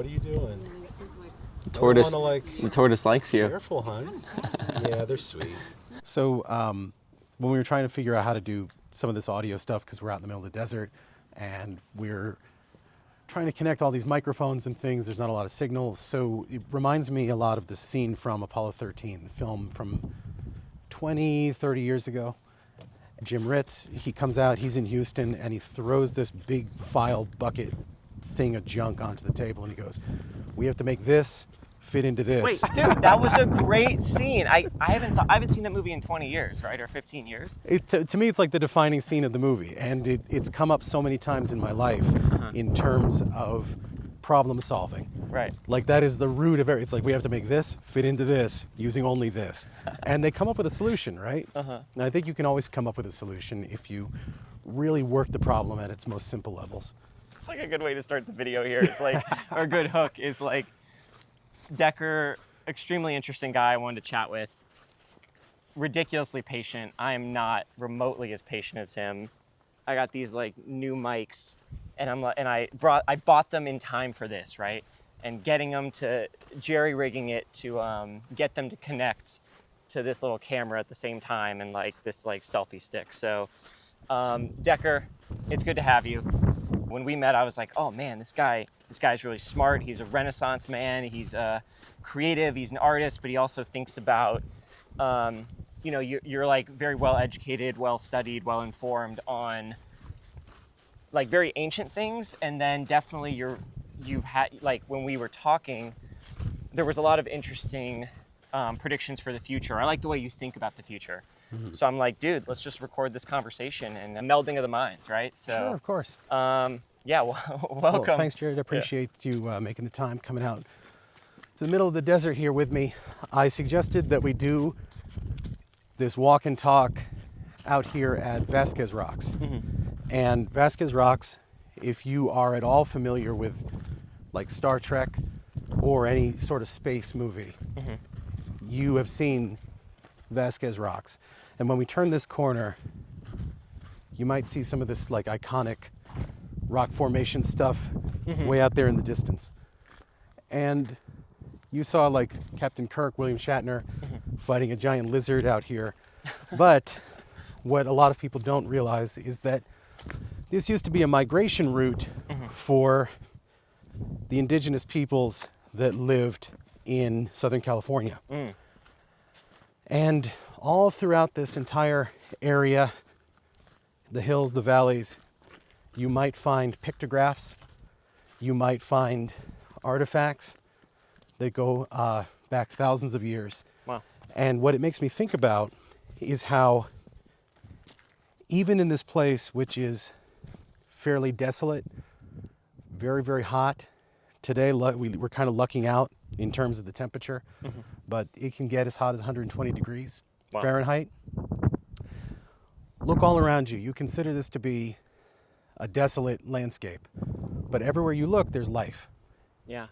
What are you doing? The tortoise, wanna, the tortoise likes you. Careful, hon. Yeah, they're sweet. So when we were trying to figure out how to do some of this audio stuff, because we're out in the middle of the desert, and we're trying to connect all these microphones and things, there's not a lot of signals. So it reminds me a lot of the scene from Apollo 13, the film from 20, 30 years ago. Jim Ritz, he comes out, he's in Houston, and he throws this big file bucket thing of junk onto the table, and he goes, we have to make this fit into this. Wait, dude, that was a great scene. I haven't seen that movie in 20 years, right, or 15 years. To me, it's like the defining scene of the movie, and it's come up so many times in my life in terms of problem solving. Right. Like that is the root of it. It's like we have to make this fit into this using only this, and they come up with a solution, right? And I think you can always come up with a solution if you really work the problem at its most simple levels. It's like a good way to start the video here. It's like, or a good hook is like, Dekker, extremely interesting guy I wanted to chat with. Ridiculously patient. I am not remotely as patient as him. I got these like new mics, and I bought them in time for this, right? And getting them to jerry-rigging it to get them to connect to this little camera at the same time, and like this like selfie stick. So Dekker, it's good to have you. When we met, I was like, oh man, this guy's really smart. He's a Renaissance man. He's creative. He's an artist, but he also thinks about, you're like very well educated, well studied, well informed on like very ancient things. And then definitely you've had, like when we were talking, there was a lot of interesting predictions for the future. I like the way you think about the future. So I'm like, dude, let's just record this conversation and a melding of the minds, right? So, Sure, of course. Yeah, welcome. Well, thanks, Jared. I appreciate you making the time, coming out to the middle of the desert here with me. I suggested that we do this walk and talk out here at Vasquez Rocks. And Vasquez Rocks, if you are at all familiar with like Star Trek or any sort of space movie, you have seen Vasquez Rocks. And when we turn this corner, you might see some of this like iconic rock formation stuff way out there in the distance. And you saw like Captain Kirk, William Shatner, fighting a giant lizard out here. But what a lot of people don't realize is that this used to be a migration route for the indigenous peoples that lived in Southern California. And all throughout this entire area, the hills, the valleys, you might find pictographs, you might find artifacts that go back thousands of years. Wow. And what it makes me think about is how even in this place, which is fairly desolate, very, very hot, today we're kind of lucking out in terms of the temperature, but it can get as hot as 120 degrees Fahrenheit. Look all around you. You consider this to be a desolate landscape, but everywhere you look, there's life. Yeah.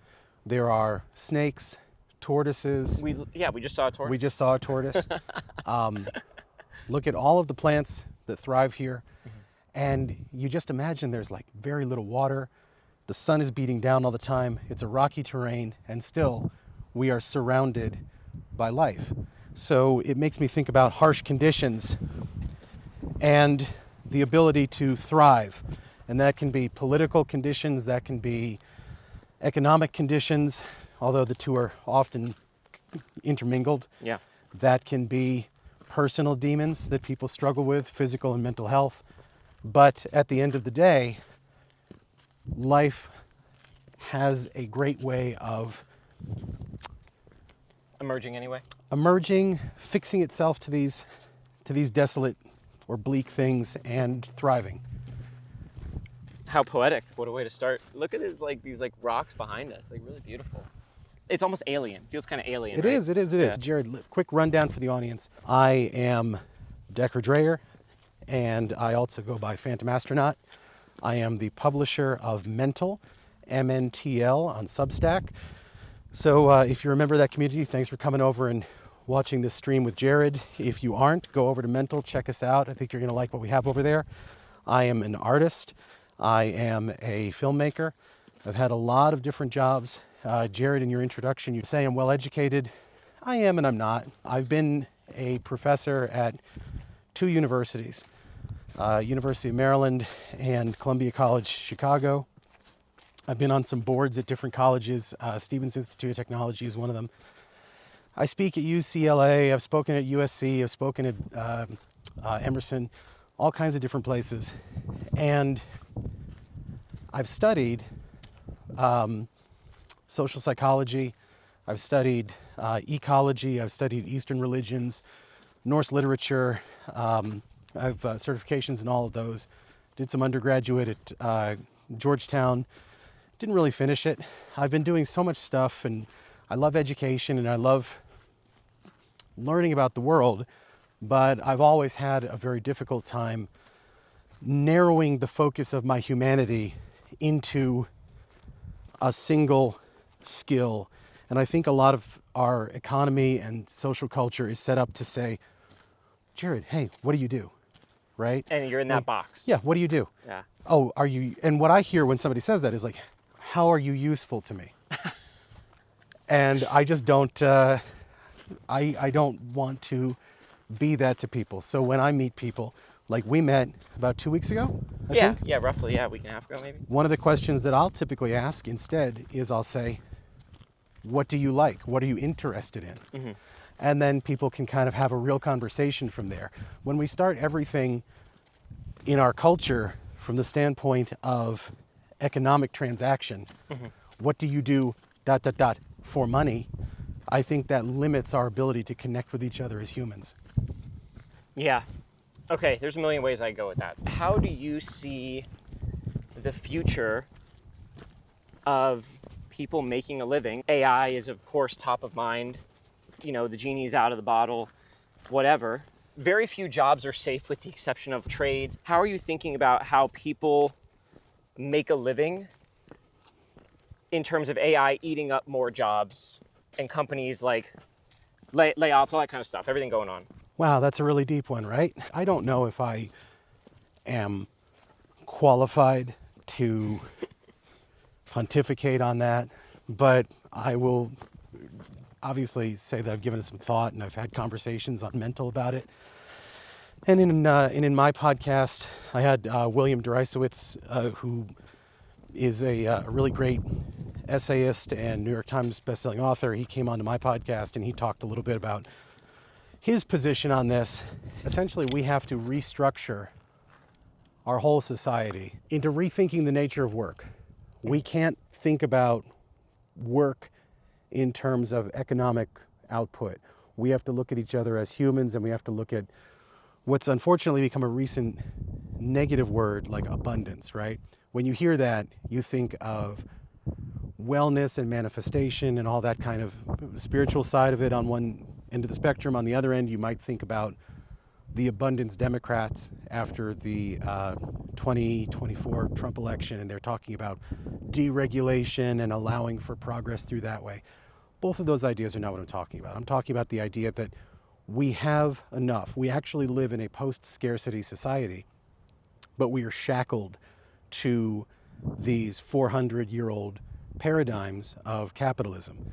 There are snakes, tortoises. We just saw a tortoise. We just saw a tortoise. Look at all of the plants that thrive here, and you just imagine there's like very little water. The sun is beating down all the time. It's a rocky terrain, and still we are surrounded by life. So it makes me think about harsh conditions and the ability to thrive. And that can be political conditions, that can be economic conditions, although the two are often intermingled. Yeah. That can be personal demons that people struggle with, physical and mental health. But at the end of the day, life has a great way of emerging, fixing itself to these desolate or bleak things and thriving. How poetic. What a way to start. Look at these rocks behind us, like really beautiful. It's almost alien. Feels kind of alien. It is. Jared, quick rundown for the audience. I am Dekker Dreyer, and I also go by Phantom Astronaut. I am the publisher of Mental, MNTL, on Substack. So if you remember that community, thanks for coming over and watching this stream with Jared. If you aren't, go over to Mental, check us out. I think you're going to like what we have over there. I am an artist. I am a filmmaker. I've had a lot of different jobs. Jared, in your introduction, you say I'm well educated. I am and I'm not. I've been a professor at 2 universities, University of Maryland and Columbia College, Chicago. I've been on some boards at different colleges. Stevens Institute of Technology is one of them. I speak at UCLA, I've spoken at USC, I've spoken at Emerson, all kinds of different places. And I've studied social psychology, I've studied ecology, I've studied Eastern religions, Norse literature. I have certifications in all of those. Did some undergraduate at Georgetown. Didn't really finish it. I've been doing so much stuff, and I love education and I love learning about the world, but I've always had a very difficult time narrowing the focus of my humanity into a single skill. And I think a lot of our economy and social culture is set up to say, Jared, hey, what do you do? Right? And you're in that box. Yeah, what do you do? Yeah. Oh, are you, and what I hear when somebody says that is like, how are you useful to me? And I just don't, I don't want to be that to people. So when I meet people, like we met about 2 weeks ago, I think. Yeah, roughly, a week and a half ago maybe. One of the questions that I'll typically ask instead is I'll say, what do you like? What are you interested in? Mm-hmm. And then people can kind of have a real conversation from there. When we start everything in our culture from the standpoint of economic transaction, mm-hmm. What do you do, ... for money, I think that limits our ability to connect with each other as humans. Yeah. Okay, there's a million ways I go with that. How do you see the future of people making a living? AI is, of course, top of mind. You know, the genie's out of the bottle, whatever. Very few jobs are safe with the exception of trades. How are you thinking about how people make a living in terms of AI eating up more jobs and companies like layoffs, all that kind of stuff, everything going on? Wow, that's a really deep one, right? I don't know if I am qualified to pontificate on that, but I will obviously say that I've given it some thought and I've had conversations on mental about it. And in my podcast, I had William Deresiewicz, who is a really great essayist and New York Times bestselling author. He came onto my podcast and he talked a little bit about his position on this. Essentially, we have to restructure our whole society into rethinking the nature of work. We can't think about work in terms of economic output. We have to look at each other as humans, and we have to look at what's unfortunately become a recent negative word like abundance, right? When you hear that, you think of wellness and manifestation and all that kind of spiritual side of it on one end of the spectrum. On the other end, you might think about the abundance Democrats after the 2024 Trump election, and they're talking about deregulation and allowing for progress through that way. Both of those ideas are not what I'm talking about. I'm talking about the idea that we have enough. We actually live in a post-scarcity society, but we are shackled to these 400-year-old paradigms of capitalism.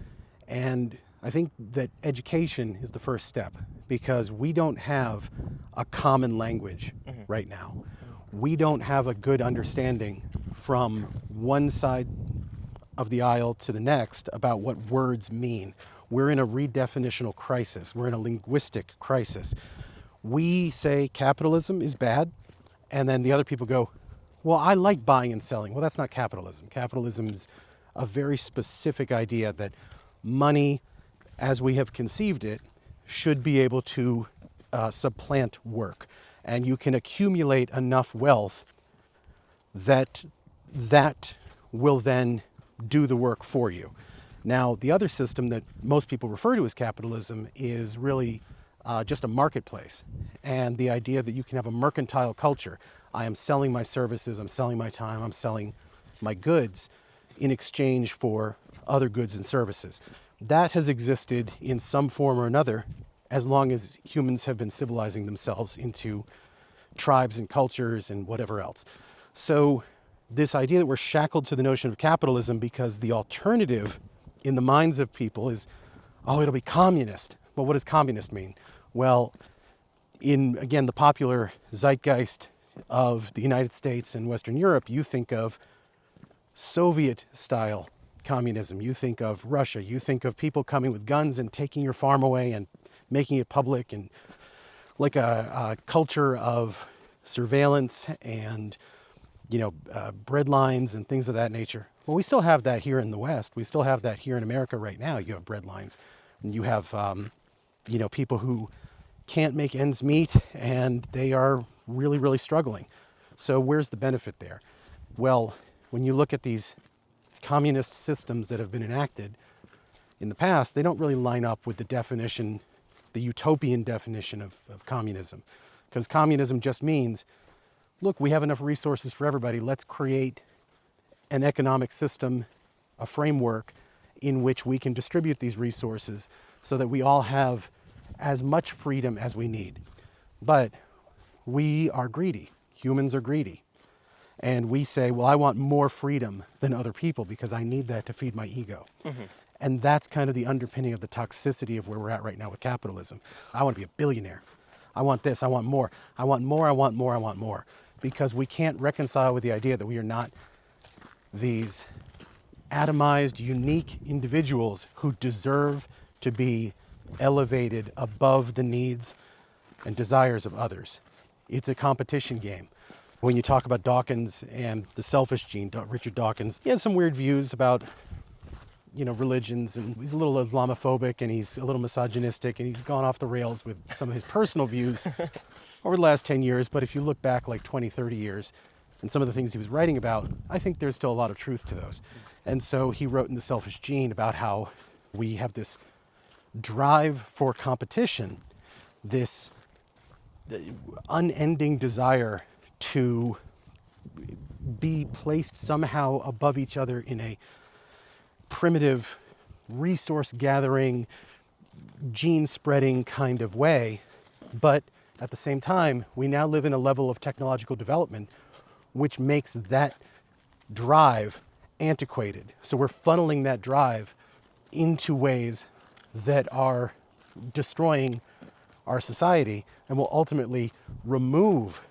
And I think that education is the first step, because we don't have a common language right now. We don't have a good understanding from one side of the aisle to the next about what words mean. We're in a redefinitional crisis. We're in a linguistic crisis. We say capitalism is bad, and then the other people go, well, I like buying and selling. Well, that's not capitalism. Capitalism is a very specific idea that money, as we have conceived it, should be able to supplant work. And you can accumulate enough wealth that will then do the work for you. Now, the other system that most people refer to as capitalism is really just a marketplace. And the idea that you can have a mercantile culture. I am selling my services, I'm selling my time, I'm selling my goods in exchange for other goods and services. That has existed in some form or another as long as humans have been civilizing themselves into tribes and cultures and whatever else. So this idea that we're shackled to the notion of capitalism because the alternative in the minds of people is, oh, it'll be communist. Well, what does communist mean? Well, in, again, the popular zeitgeist of the United States and Western Europe, you think of Soviet-style communism. You think of Russia. You think of people coming with guns and taking your farm away and making it public, and like a culture of surveillance and, bread lines and things of that nature. Well, we still have that here in the West. We still have that here in America right now. You have bread lines. And you have, people who can't make ends meet, and they are really, really struggling. So where's the benefit there? Well, when you look at these communist systems that have been enacted in the past, they don't really line up with the definition, the utopian definition of communism. Because communism just means, look, we have enough resources for everybody. Let's create an economic system, a framework in which we can distribute these resources so that we all have as much freedom as we need. But we are greedy. Humans are greedy. And we say, well, I want more freedom than other people because I need that to feed my ego. Mm-hmm. And that's kind of the underpinning of the toxicity of where we're at right now with capitalism. I want to be a billionaire. I want this, I want more. I want more, I want more, I want more. Because we can't reconcile with the idea that we are not these atomized, unique individuals who deserve to be elevated above the needs and desires of others. It's a competition game. When you talk about Dawkins and the selfish gene, Richard Dawkins, he has some weird views about, religions, and he's a little Islamophobic, and he's a little misogynistic, and he's gone off the rails with some of his personal views over the last 10 years. But if you look back like 20, 30 years, and some of the things he was writing about, I think there's still a lot of truth to those. And so he wrote in The Selfish Gene about how we have this drive for competition, this unending desire to be placed somehow above each other in a primitive, resource-gathering, gene-spreading kind of way. But at the same time, we now live in a level of technological development which makes that drive antiquated. So we're funneling that drive into ways that are destroying our society and will ultimately remove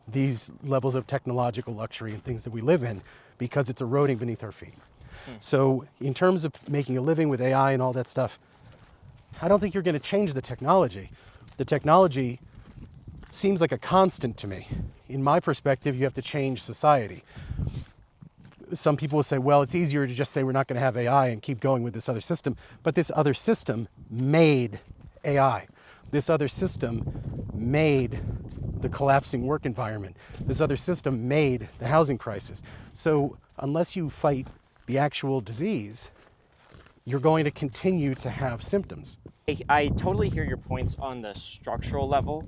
these levels of technological luxury and things that we live in because it's eroding beneath our feet. So in terms of making a living with AI and all that stuff, I don't think you're going to change the technology. The technology seems like a constant to me. In my perspective, you have to change society. Some people will say, well, it's easier to just say we're not going to have AI and keep going with this other system. But this other system made AI. This other system made the collapsing work environment. This other system made the housing crisis. So unless you fight the actual disease, you're going to continue to have symptoms. I totally hear your points on the structural level.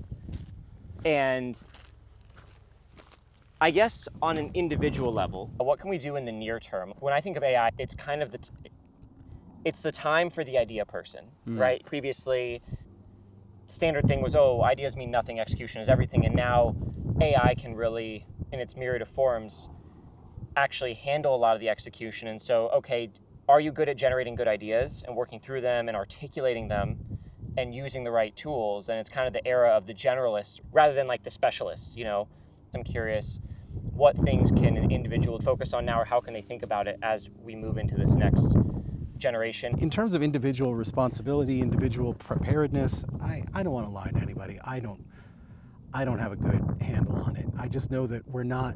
And I guess on an individual level, what can we do in the near term? When I think of AI, it's kind of it's the time for the idea person, right? Previously, standard thing was, ideas mean nothing, execution is everything. And now AI can really, in its myriad of forms, actually handle a lot of the execution. And so, okay, are you good at generating good ideas and working through them and articulating them and using the right tools? And it's kind of the era of the generalist rather than like the specialist, I'm curious, what things can an individual focus on now, or how can they think about it as we move into this next generation? In terms of individual responsibility, individual preparedness, I don't want to lie to anybody. I don't have a good handle on it. I just know that we're not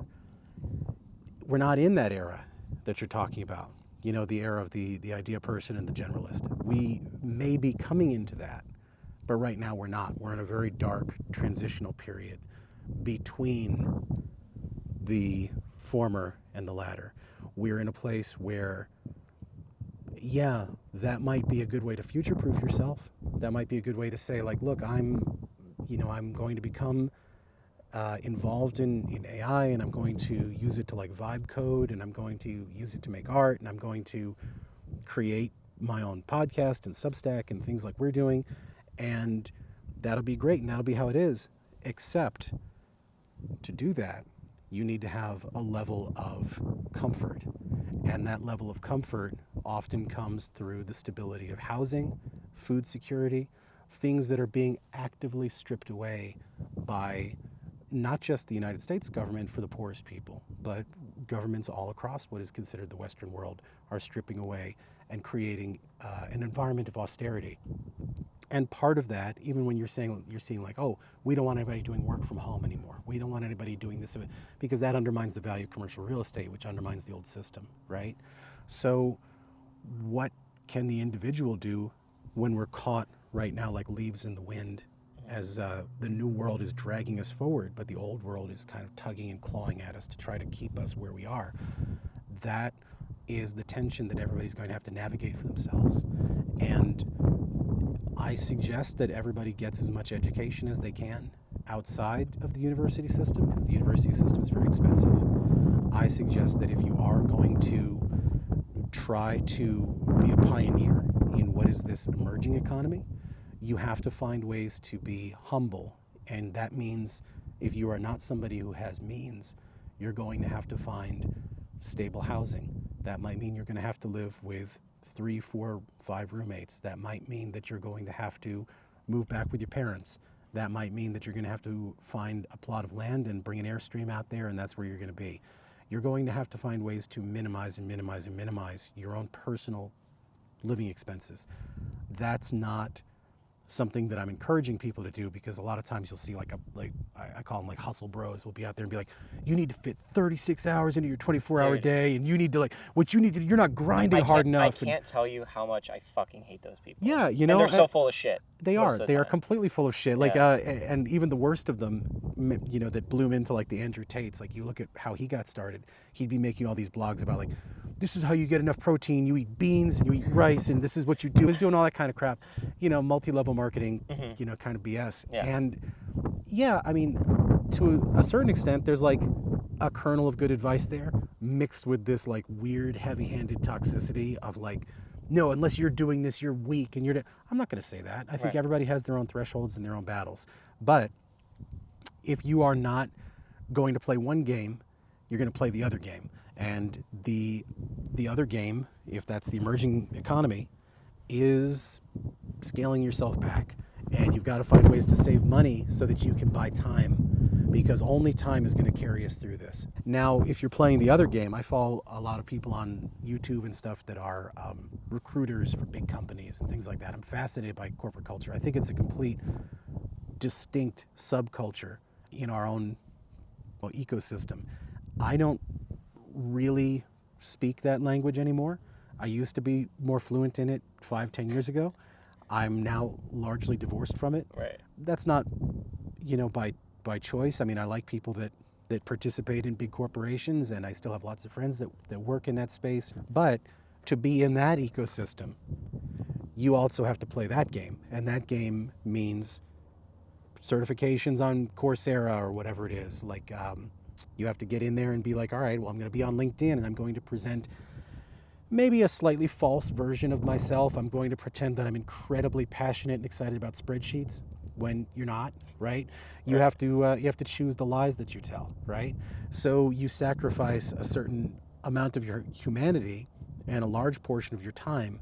in that era that you're talking about. The era of the idea person and the generalist. We may be coming into that, but right now we're not. We're in a very dark transitional period between the former and the latter. We're in a place where, yeah, that might be a good way to future-proof yourself. That might be a good way to say, like, look, I'm going to become involved in AI, and I'm going to use it to like vibe code, and I'm going to use it to make art, and I'm going to create my own podcast and Substack and things like we're doing, and that'll be great, and that'll be how it is. Except to do that, you need to have a level of comfort. And that level of comfort often comes through the stability of housing, food security, things that are being actively stripped away by not just the United States government for the poorest people, but governments all across what is considered the Western world are stripping away and creating an environment of austerity. And part of that, even when you're seeing like, oh, we don't want anybody doing work from home anymore. We don't want anybody doing this, because that undermines the value of commercial real estate, which undermines the old system, right? So what can the individual do when we're caught right now like leaves in the wind as the new world is dragging us forward, but the old world is kind of tugging and clawing at us to try to keep us where we are? That is the tension that everybody's going to have to navigate for themselves. And I suggest that everybody gets as much education as they can outside of the university system, because the university system is very expensive. I suggest that if you are going to try to be a pioneer in what is this emerging economy, you have to find ways to be humble. And that means if you are not somebody who has means, you're going to have to find stable housing. That might mean you're going to have to live with 3, 4, 5 roommates. That might mean that you're going to have to move back with your parents. That might mean that you're going to have to find a plot of land and bring an Airstream out there, and that's where you're going to be. You're going to have to find ways to minimize and minimize and minimize your own personal living expenses. That's not something that I'm encouraging people to do, because a lot of times you'll see I call them like hustle bros will be out there and be like, you need to fit 36 hours into your 24-hour day, and you need to you're not grinding hard enough. I can't tell you how much I fucking hate those people. Yeah, and they're so full of shit. They are completely full of shit. And even the worst of them, that bloom into like the Andrew Tates. Like, you look at how he got started. He'd be making all these blogs about like, this is how you get enough protein. You eat beans and you eat rice, and this is what you do. He's doing all that kind of crap, multi-level marketing, kind of BS. Yeah. And yeah, I mean, to a certain extent, there's like a kernel of good advice there, mixed with this like weird, heavy-handed toxicity of like, no, unless you're doing this, you're weak, and I'm not going to say that. I think everybody has their own thresholds and their own battles. But if you are not going to play one game, you're going to play the other game. And the other game, if that's the emerging economy, is scaling yourself back. And you've got to find ways to save money so that you can buy time, because only time is going to carry us through this. Now, if you're playing the other game, I follow a lot of people on YouTube and stuff that are recruiters for big companies and things like that. I'm fascinated by corporate culture. I think it's a complete, distinct subculture in our own ecosystem. I don't really speak that language anymore. I used to be more fluent in it 5-10 years ago. I'm now largely divorced from it. Right. That's not, by choice. I mean, I like people that participate in big corporations, and I still have lots of friends that work in that space. But to be in that ecosystem, you also have to play that game. And that game means certifications on Coursera or whatever it is. Like, you have to get in there and be like, all right, well, I'm going to be on LinkedIn and I'm going to present maybe a slightly false version of myself. I'm going to pretend that I'm incredibly passionate and excited about spreadsheets when you're not, right? You have to choose the lies that you tell, right? So you sacrifice a certain amount of your humanity and a large portion of your time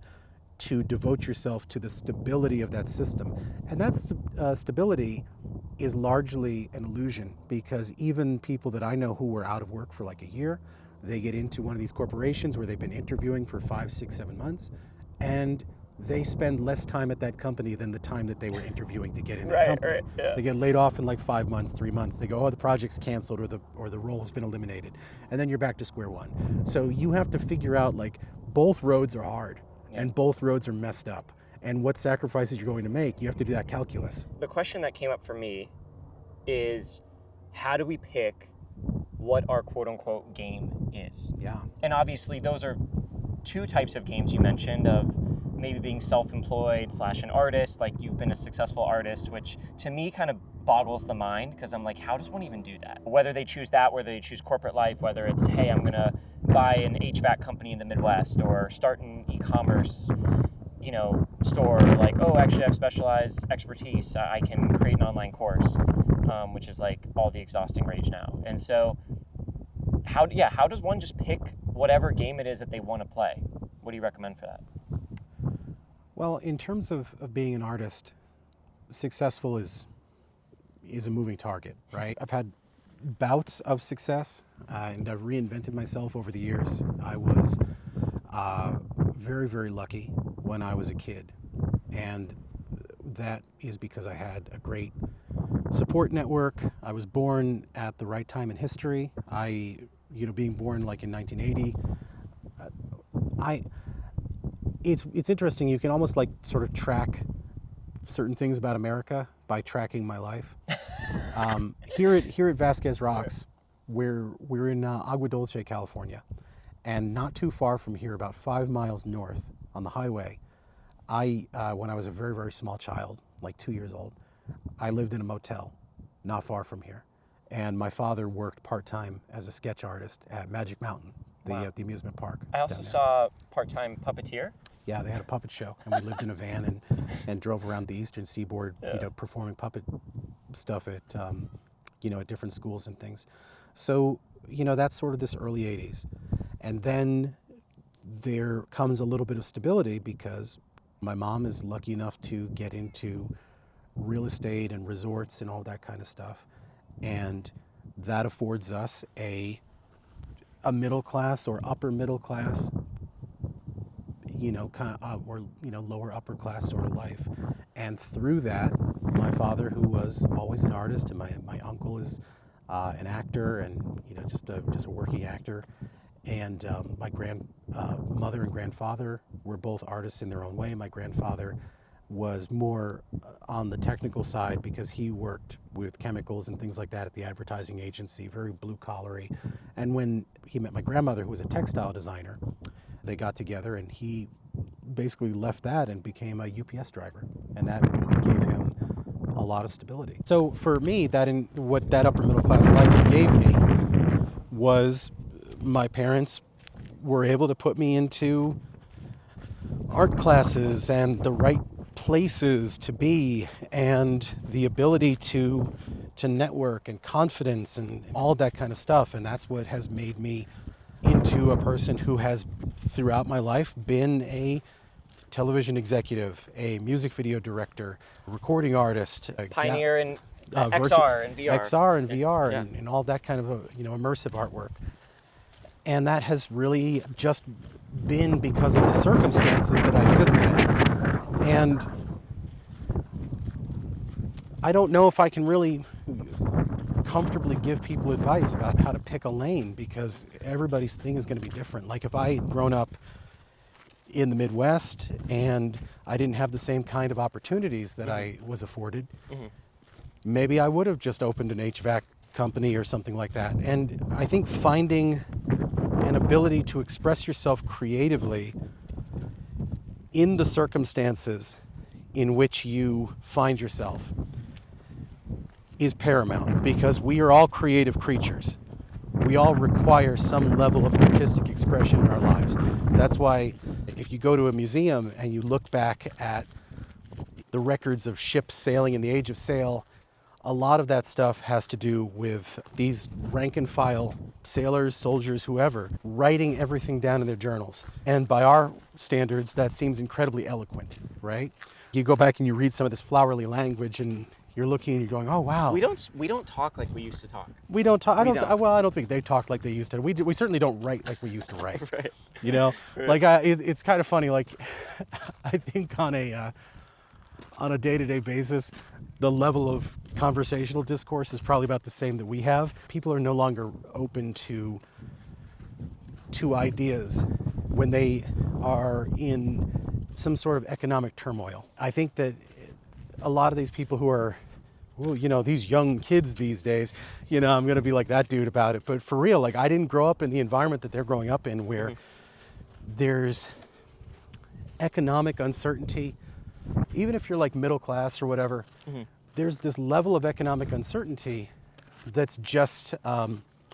to devote yourself to the stability of that system. And that stability is largely an illusion, because even people that I know who were out of work for like a year, they get into one of these corporations where they've been interviewing for 5, 6, 7 months, and they spend less time at that company than the time that they were interviewing to get in that company. Right, yeah. They get laid off in like 5 months, 3 months. They go, oh, the project's canceled, or the role has been eliminated. And then you're back to square one. So you have to figure out, like, both roads are hard, and both roads are messed up. And what sacrifices you're going to make, you have to do that calculus. The question that came up for me is, how do we pick what our quote-unquote game is? Yeah. And obviously those are two types of games you mentioned, of maybe being self-employed / an artist. Like, you've been a successful artist, which to me kind of boggles the mind, because I'm like, how does one even do that? Whether they choose that, whether they choose corporate life, whether it's, hey, I'm gonna buy an HVAC company in the Midwest, or start an e-commerce store, like, oh, actually I have specialized expertise, I can create an online course, which is like all the exhausting rage now. And so how does one just pick whatever game it is that they want to play? What do you recommend for that? Well, in terms of being an artist, successful is a moving target, right? I've had bouts of success, and I've reinvented myself over the years. I was very, very lucky when I was a kid, and that is because I had a great support network. I was born at the right time in history. Being born like in 1980, it's interesting. You can almost like sort of track certain things about America by tracking my life. Here at Vasquez Rocks, we're in Agua Dulce, California, and not too far from here, about 5 miles north on the highway, when I was a very, very small child, like 2 years old, I lived in a motel not far from here. And my father worked part-time as a sketch artist at Magic Mountain, the amusement park. I also saw part-time puppeteer. Yeah, they had a puppet show, and we lived in a van and drove around the eastern seaboard, performing puppet stuff at different schools and things. So, that's sort of this early 80s. And then there comes a little bit of stability because my mom is lucky enough to get into real estate and resorts and all that kind of stuff. And that affords us a middle class or upper middle class, or lower upper class sort of life. And through that, my father, who was always an artist, and my uncle is an actor and just a working actor, and my grandmother and grandfather were both artists in their own way. My grandfather was more on the technical side because he worked with chemicals and things like that at the advertising agency, very blue-collary. And when he met my grandmother, who was a textile designer, they got together and he basically left that and became a UPS driver. And that gave him a lot of stability. So for me, what that upper middle class life gave me was my parents were able to put me into art classes and the right places to be, and the ability to network and confidence and all that kind of stuff. And that's what has made me into a person who has throughout my life been a television executive, a music video director, recording artist, pioneer in XR and VR. XR and VR and all that kind of immersive artwork. And that has really just been because of the circumstances that I existed in. And I don't know if I can really comfortably give people advice about how to pick a lane, because everybody's thing is going to be different. Like if I had grown up in the Midwest and I didn't have the same kind of opportunities that I was afforded, maybe I would have just opened an HVAC company or something like that. And I think finding an ability to express yourself creatively in the circumstances in which you find yourself is paramount, because we are all creative creatures. We all require some level of artistic expression in our lives. That's why if you go to a museum and you look back at the records of ships sailing in the Age of Sail, a lot of that stuff has to do with these rank and file sailors, soldiers, whoever, writing everything down in their journals. And by our standards, that seems incredibly eloquent, right? You go back and you read some of this flowery language and you're looking and you're going, oh, wow. We don't talk like we used to talk. We don't talk. I don't think they talked like they used to. We certainly don't write like we used to write. Right. Right. Like it's kind of funny. Like I think on a day-to-day basis, the level of conversational discourse is probably about the same that we have. People are no longer open to ideas when they are in some sort of economic turmoil. I think that a lot of these people who are, these young kids these days, I'm going to be like that dude about it. But for real, like I didn't grow up in the environment that they're growing up in, where there's economic uncertainty. Even if you're like middle class or whatever, there's this level of economic uncertainty that's just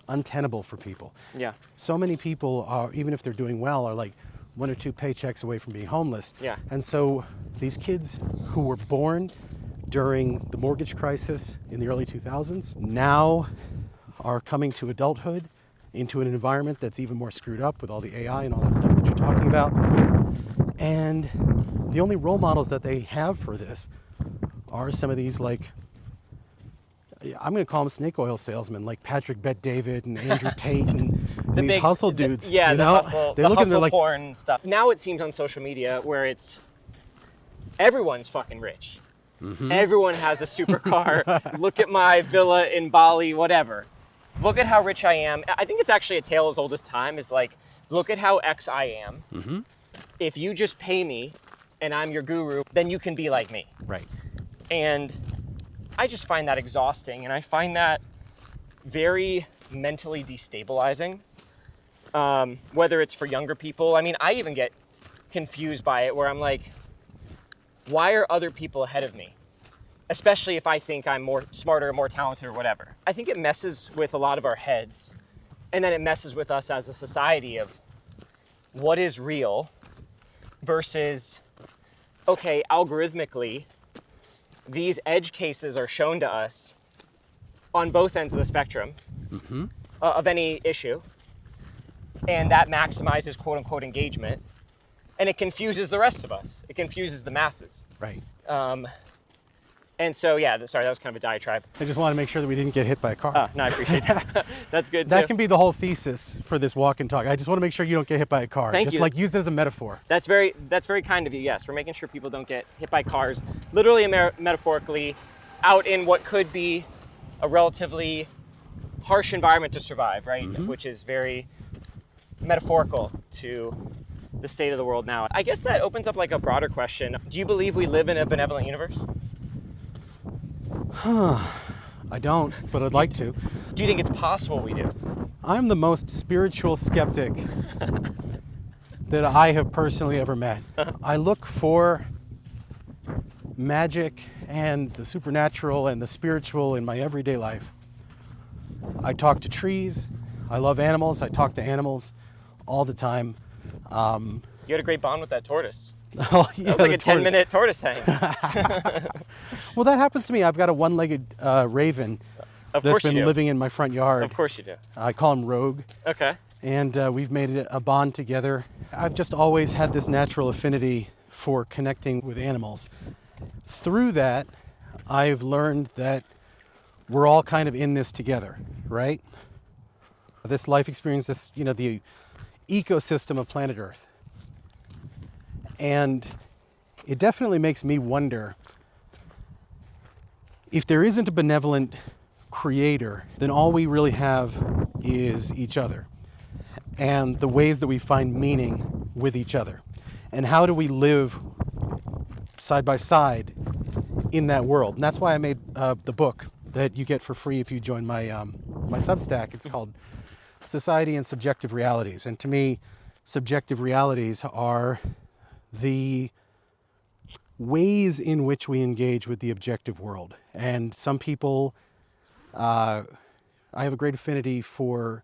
untenable for people. Yeah. So many people are, even if they're doing well, are like 1 or 2 paychecks away from being homeless. Yeah. And so these kids who were born during the mortgage crisis in the early 2000s now are coming to adulthood into an environment that's even more screwed up with all the AI and all that stuff that you're talking about. And the only role models that they have for this are some of these, like, I'm going to call them snake oil salesmen, like Patrick Bet-David and Andrew Tate and these big hustle dudes. Yeah, you the know? hustle, They the look and they're hustle like, porn stuff. Now it seems on social media where it's everyone's fucking rich. Everyone has a supercar. Look at my villa in Bali, whatever. Look at how rich I am. I think it's actually a tale as old as time. Is like, look at how X I am. If you just pay me and I'm your guru, then you can be like me. right. And I just find that exhausting, and I find that very mentally destabilizing, whether it's for younger people. I mean, I even get confused by it where I'm like, why are other people ahead of me? Especially if I think I'm more smarter, more talented, or whatever. I think it messes with a lot of our heads, and then it messes with us as a society of what is real versus, okay, algorithmically, these edge cases are shown to us on both ends of the spectrum of any issue, and that maximizes quote unquote engagement, and it confuses the rest of us. It confuses the masses. Right. And so, yeah, sorry, that was kind of a diatribe. I just want to make sure that we didn't get hit by a car. Oh, no, I appreciate that. That's good, That too. can be the whole thesis for this walk and talk. I just want to make sure you don't get hit by a car. Thank just you. like use it as a metaphor. That's very kind of you, yes. We're making sure people don't get hit by cars, literally and metaphorically, out in what could be a relatively harsh environment to survive, right? Which is very metaphorical to the state of the world now. I guess that opens up like a broader question. Do you believe we live in a benevolent universe? I don't, but I'd like to. Do you think it's possible we do? I'm the most spiritual skeptic that I have personally ever met. I look for magic and the supernatural and the spiritual in my everyday life. I talk to trees. I love animals. I talk to animals all the time. You had a great bond with that tortoise. Oh, yeah, That was like the a 10-minute tortoise hang. Well, that happens to me. I've got a one-legged raven Of that's course you been do. living in my front yard. Of course you do. I call him Rogue. Okay. And we've made it a bond together. I've just always had this natural affinity for connecting with animals. Through that, I've learned that we're all kind of in this together, right? This life experience, this, the ecosystem of planet Earth. And it definitely makes me wonder if there isn't a benevolent creator, then all we really have is each other and the ways that we find meaning with each other. And how do we live side by side in that world? And that's why I made the book that you get for free if you join my Substack. It's called Society and Subjective Realities. And to me, subjective realities are the ways in which we engage with the objective world. And some people, I have a great affinity for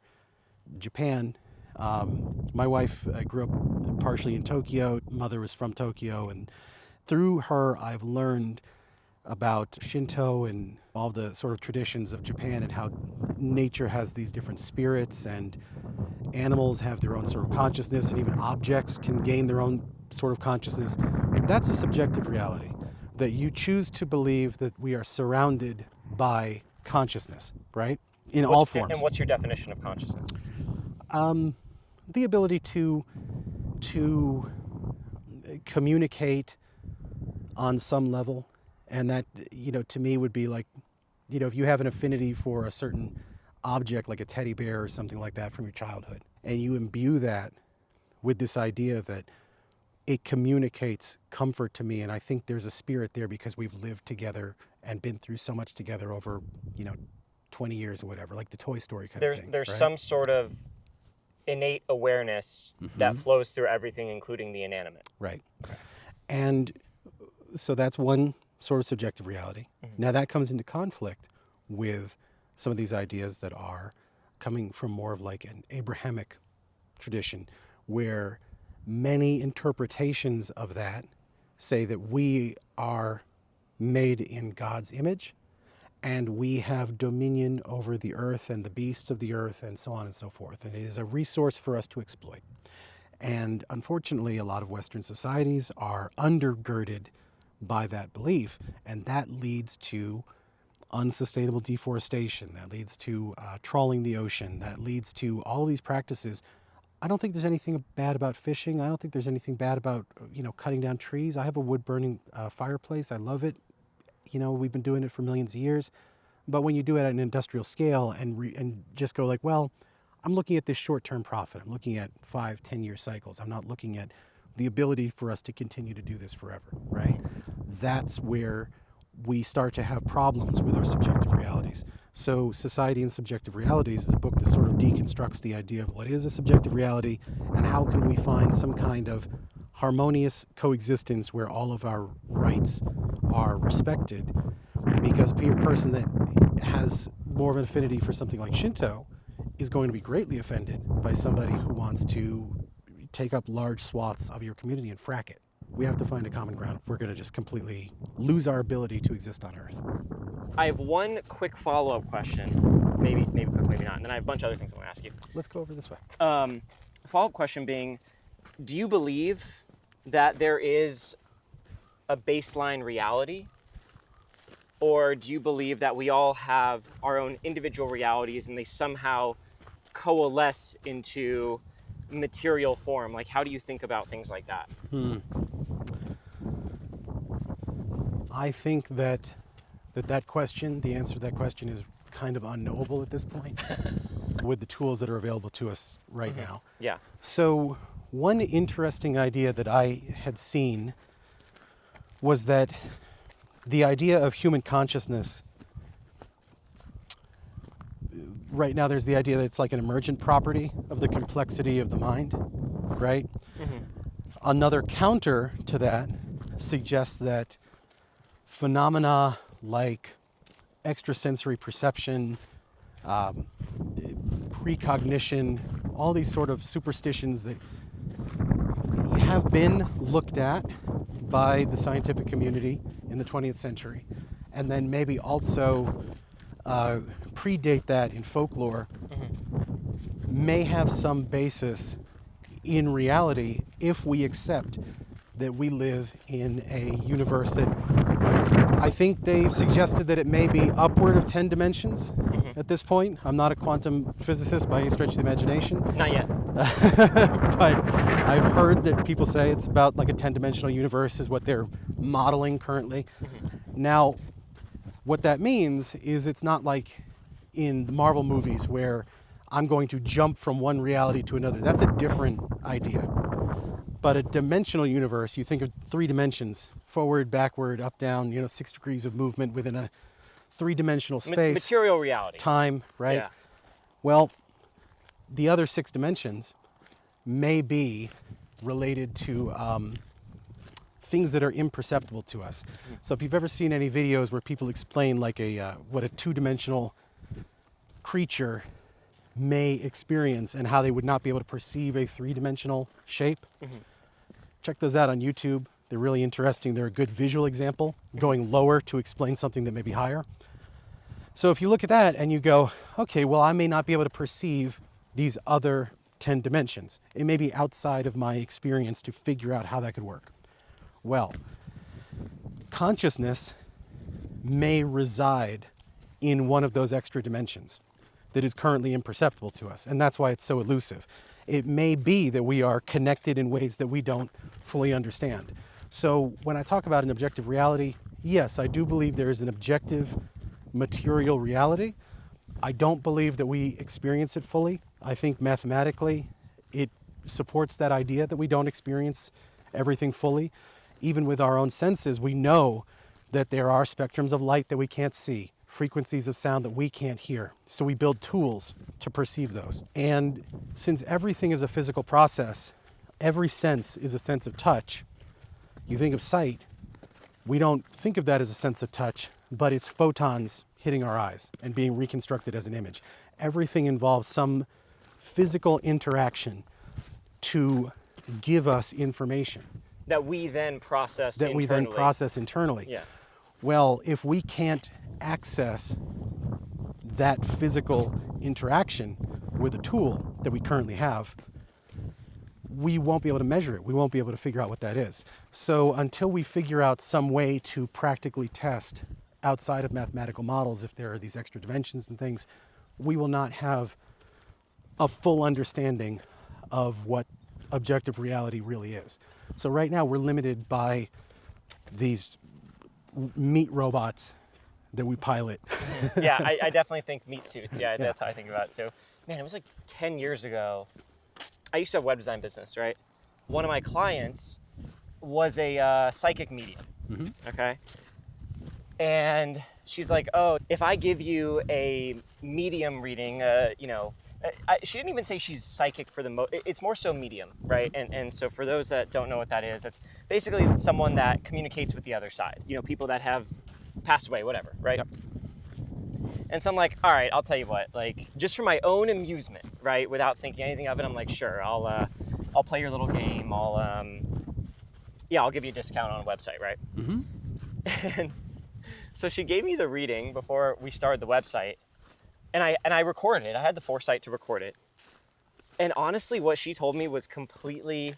Japan. My wife grew up partially in Tokyo. Mother was from Tokyo, and through her I've learned about Shinto and all the sort of traditions of Japan and how nature has these different spirits and animals have their own sort of consciousness, and even objects can gain their own sort of consciousness. That's a subjective reality, that you choose to believe that we are surrounded by consciousness, right? In all forms. And what's your definition of consciousness? The ability to communicate on some level, and that, to me would be like, if you have an affinity for a certain object like a teddy bear or something like that from your childhood, and you imbue that with this idea that it communicates comfort to me, and I think there's a spirit there because we've lived together and been through so much together over, 20 years or whatever, like the Toy Story kind of thing. There's right? some sort of innate awareness that flows through everything, including the inanimate. Right. And so that's one sort of subjective reality. Now that comes into conflict with some of these ideas that are coming from more of like an Abrahamic tradition, where many interpretations of that say that we are made in God's image and we have dominion over the earth and the beasts of the earth and so on and so forth. And it is a resource for us to exploit. And unfortunately, a lot of Western societies are undergirded by that belief, and that leads to unsustainable deforestation, that leads to trawling the ocean, that leads to all these practices. I don't think there's anything bad about fishing. I don't think there's anything bad about, cutting down trees. I have a wood-burning fireplace. I love it. We've been doing it for millions of years. But when you do it at an industrial scale and just go like, well, I'm looking at this short-term profit. I'm looking at 5-10-year cycles. I'm not looking at the ability for us to continue to do this forever, right? That's where we start to have problems with our subjective realities. So Society and Subjective Realities is a book that sort of deconstructs the idea of what is a subjective reality and how can we find some kind of harmonious coexistence where all of our rights are respected. Because a person that has more of an affinity for something like Shinto is going to be greatly offended by somebody who wants to take up large swaths of your community and frack it. We have to find a common ground. We're going to just completely lose our ability to exist on Earth. I have one quick follow-up question, maybe quick, maybe not, and then I have a bunch of other things I want to ask you. Let's go over this way. Follow-up question being, do you believe that there is a baseline reality? Or do you believe that we all have our own individual realities and they somehow coalesce into material form? Like, how do you think about things like that? I think that question, the answer to that question is kind of unknowable at this point with the tools that are available to us right now. Yeah. So one interesting idea that I had seen was that the idea of human consciousness, right now there's the idea that it's like an emergent property of the complexity of the mind, right? Another counter to that suggests that phenomena like extrasensory perception, precognition, all these sort of superstitions that have been looked at by the scientific community in the 20th century, and then maybe also predate that in folklore, may have some basis in reality if we accept that we live in a universe that I think they've suggested that it may be upward of 10 dimensions at this point. I'm not a quantum physicist by any stretch of the imagination. Not yet. But I've heard that people say it's about like a 10-dimensional universe is what they're modeling currently. Now, what that means is it's not like in the Marvel movies where I'm going to jump from one reality to another. That's a different idea. But a dimensional universe, you think of 3 dimensions, forward, backward, up, down, 6 degrees of movement within a 3-dimensional space. Material reality. Time, right? Yeah. Well, the other 6 dimensions may be related to things that are imperceptible to us. So if you've ever seen any videos where people explain like what a 2-dimensional creature may experience and how they would not be able to perceive a 3-dimensional shape, check those out on YouTube. They're really interesting. They're a good visual example, going lower to explain something that may be higher. So if you look at that and you go, okay, well, I may not be able to perceive these other 10 dimensions. It may be outside of my experience to figure out how that could work. Well, consciousness may reside in one of those extra dimensions that is currently imperceptible to us, and that's why it's so elusive. It may be that we are connected in ways that we don't fully understand. So when I talk about an objective reality, yes, I do believe there is an objective material reality. I don't believe that we experience it fully. I think mathematically it supports that idea that we don't experience everything fully. Even with our own senses, we know that there are spectrums of light that we can't see, frequencies of sound that we can't hear. So we build tools to perceive those. And since everything is a physical process, every sense is a sense of touch. You think of sight, we don't think of that as a sense of touch, but it's photons hitting our eyes and being reconstructed as an image. Everything involves some physical interaction to give us information. That we then process internally. internally. Yeah. Well, if we can't access that physical interaction with a tool that we currently have, we won't be able to measure it. We won't be able to figure out what that is. So until we figure out some way to practically test outside of mathematical models, if there are these extra dimensions and things, we will not have a full understanding of what objective reality really is. So right now we're limited by these meat robots that we pilot. Yeah, I definitely think meat suits. Yeah, that's how I think about it too. Man, it was like 10 years ago. I used to have a web design business, right? One of my clients was a psychic medium, okay? And she's like, oh, if I give you a medium reading, she didn't even say she's psychic for the it's more so medium, right? And so for those that don't know what that is, it's basically someone that communicates with the other side. You know, people that have passed away, whatever, right? Yep. And so I'm like, all right, I'll tell you what, like, just for my own amusement, right, without thinking anything of it, I'm like, sure, I'll play your little game. I'll give you a discount on a website, right? And so she gave me the reading before we started the website, and I recorded it. I had the foresight to record it. And honestly, what she told me was completely,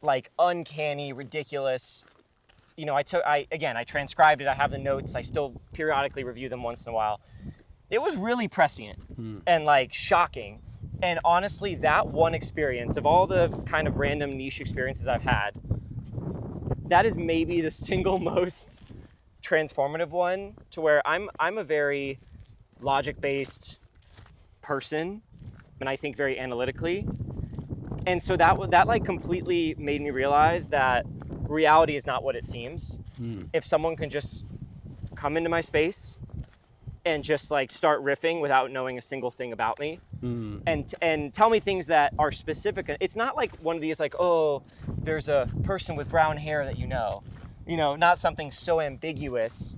like, uncanny, ridiculous. You know, I transcribed it. I have the notes. I still periodically review them once in a while. It was really prescient and like shocking. And honestly, that one experience of all the kind of random niche experiences I've had, that is maybe the single most transformative one, to where I'm a very logic-based person, and I think very analytically. And so that like completely made me realize that reality is not what it seems. If someone can just come into my space and just like start riffing without knowing a single thing about me, and tell me things that are specific. It's not like one of these like, oh, there's a person with brown hair that you know, not something so ambiguous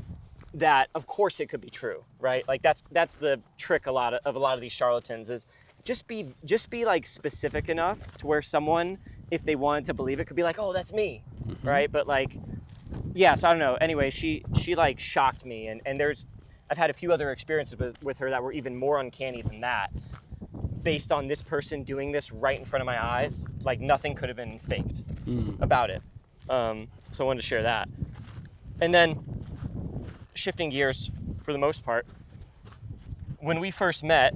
that of course it could be true, right? Like that's the trick a lot of these charlatans is just be like specific enough to where someone, if they wanted to believe it, could be like, oh, that's me, right? But like, yeah, so I don't know. Anyway, she like shocked me, and I've had a few other experiences with her that were even more uncanny than that, based on this person doing this right in front of my eyes. Like nothing could have been faked about it. So I wanted to share that. And then shifting gears for the most part, when we first met,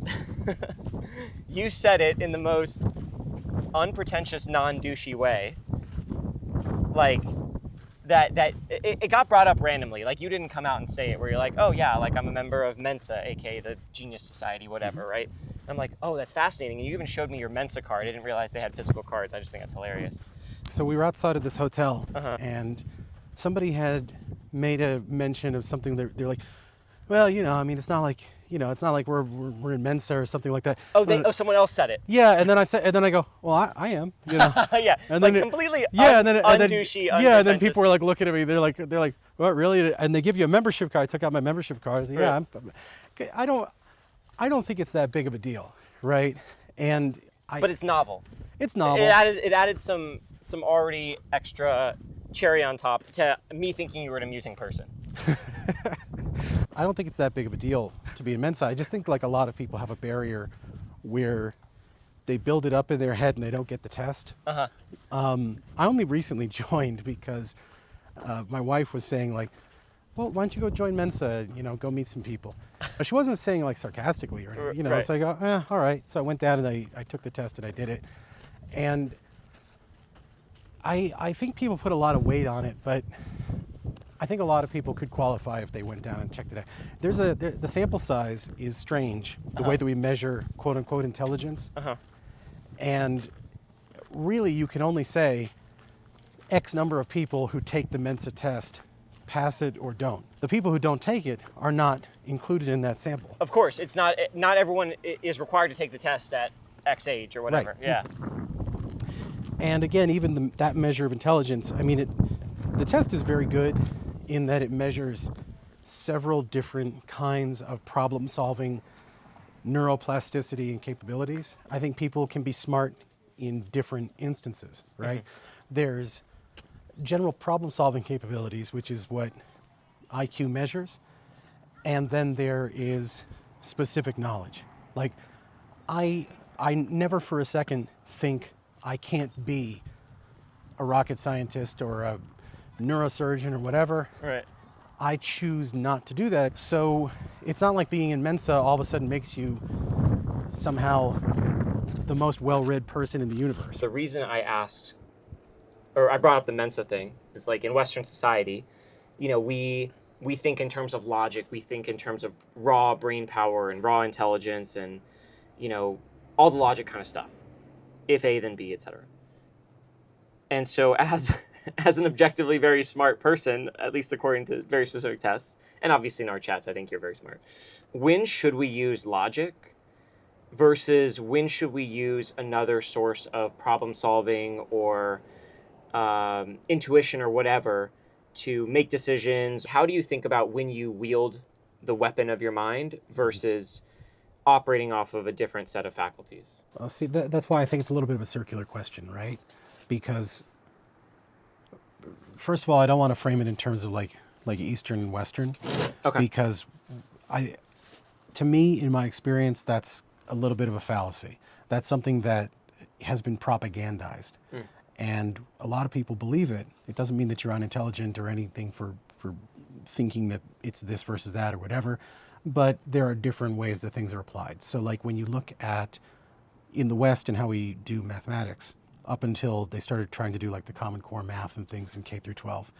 you said it in the most unpretentious, non-douchey way. Like, that it got brought up randomly. Like, you didn't come out and say it, where you're like, oh yeah, like I'm a member of MENSA, aka the Genius Society, whatever, right? I'm like, oh, that's fascinating. And you even showed me your MENSA card. I didn't realize they had physical cards. I just think that's hilarious. So we were outside of this hotel, and somebody had made a mention of something. They're like, well, it's not like, we're in MENSA or something like that. Oh, someone else said it. Yeah, and then I go, well, I am, Yeah, and like then completely undouchey. Yeah, and then people were like looking at me. They're like, what, really? And they give you a membership card. I took out my membership card. I said, yeah, I don't think it's that big of a deal, right? But it's novel. It's novel. It added some already extra cherry on top to me thinking you were an amusing person. I don't think it's that big of a deal to be in MENSA. I just think like a lot of people have a barrier where they build it up in their head and they don't get the test. I only recently joined because my wife was saying like, well, why don't you go join MENSA, go meet some people. But she wasn't saying like sarcastically or anything, Right. So I go, all right. So I went down and I took the test and I did it. And I think people put a lot of weight on it, but I think a lot of people could qualify if they went down and checked it out. The sample size is strange, the way that we measure quote unquote intelligence. And really you can only say X number of people who take the MENSA test pass it or don't. The people who don't take it are not included in that sample. Of course, it's not everyone is required to take the test at X age or whatever. Right. Yeah. And again, even that measure of intelligence, the test is very good in that it measures several different kinds of problem-solving neuroplasticity and capabilities. I think people can be smart in different instances, right? There's general problem-solving capabilities, which is what IQ measures. And then there is specific knowledge. Like, I never for a second think I can't be a rocket scientist or a neurosurgeon or whatever. Right. I choose not to do that. So it's not like being in MENSA all of a sudden makes you somehow the most well-read person in the universe. The reason I asked, or I brought up the MENSA thing, is like in Western society, you know, we think in terms of logic, we think in terms of raw brain power and raw intelligence and, you know, all the logic kind of stuff. If A, then B, etc. And so as an objectively very smart person, at least according to very specific tests, and obviously in our chats, I think you're very smart, when should we use logic versus when should we use another source of problem solving or intuition or whatever to make decisions? How do you think about when you wield the weapon of your mind versus operating off of a different set of faculties? See, that's why I think it's a little bit of a circular question, right? Because first of all, I don't want to frame it in terms of like Eastern and Western. Okay. Because to me, in my experience, that's a little bit of a fallacy. That's something that has been propagandized. And a lot of people believe it. It doesn't mean that you're unintelligent or anything for thinking that it's this versus that or whatever. But there are different ways that things are applied. So like when you look at in the West and how we do mathematics, up until they started trying to do like the Common Core math and things in K through 12,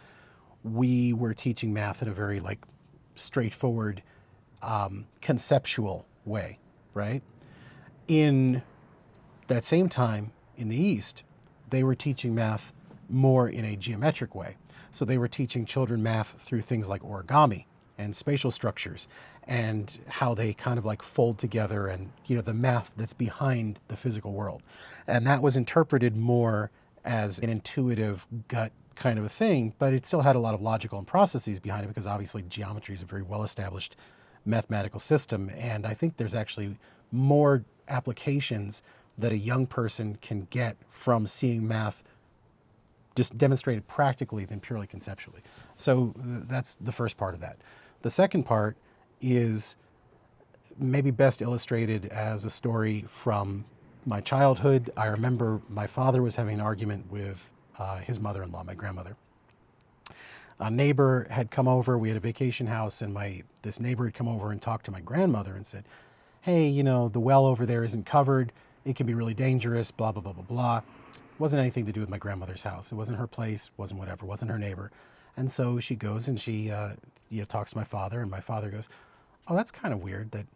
we were teaching math in a very like straightforward, conceptual way, right? In that same time in the East, they were teaching math more in a geometric way. So they were teaching children math through things like origami and spatial structures and how they kind of like fold together and, you know, the math that's behind the physical world. And that was interpreted more as an intuitive gut kind of a thing, but it still had a lot of logical and processes behind it because obviously geometry is a very well-established mathematical system. And I think there's actually more applications that a young person can get from seeing math just demonstrated practically than purely conceptually. So that's the first part of that. The second part is maybe best illustrated as a story from my childhood. I remember my father was having an argument with his mother-in-law, my grandmother. A neighbor had come over, we had a vacation house, and this neighbor had come over and talked to my grandmother and said, hey, you know, the well over there isn't covered. It can be really dangerous, blah, blah, blah, blah, blah. It wasn't anything to do with my grandmother's house. It wasn't her place, wasn't whatever, wasn't her neighbor. And so she goes and she talks to my father, and my father goes, oh, that's kind of weird that,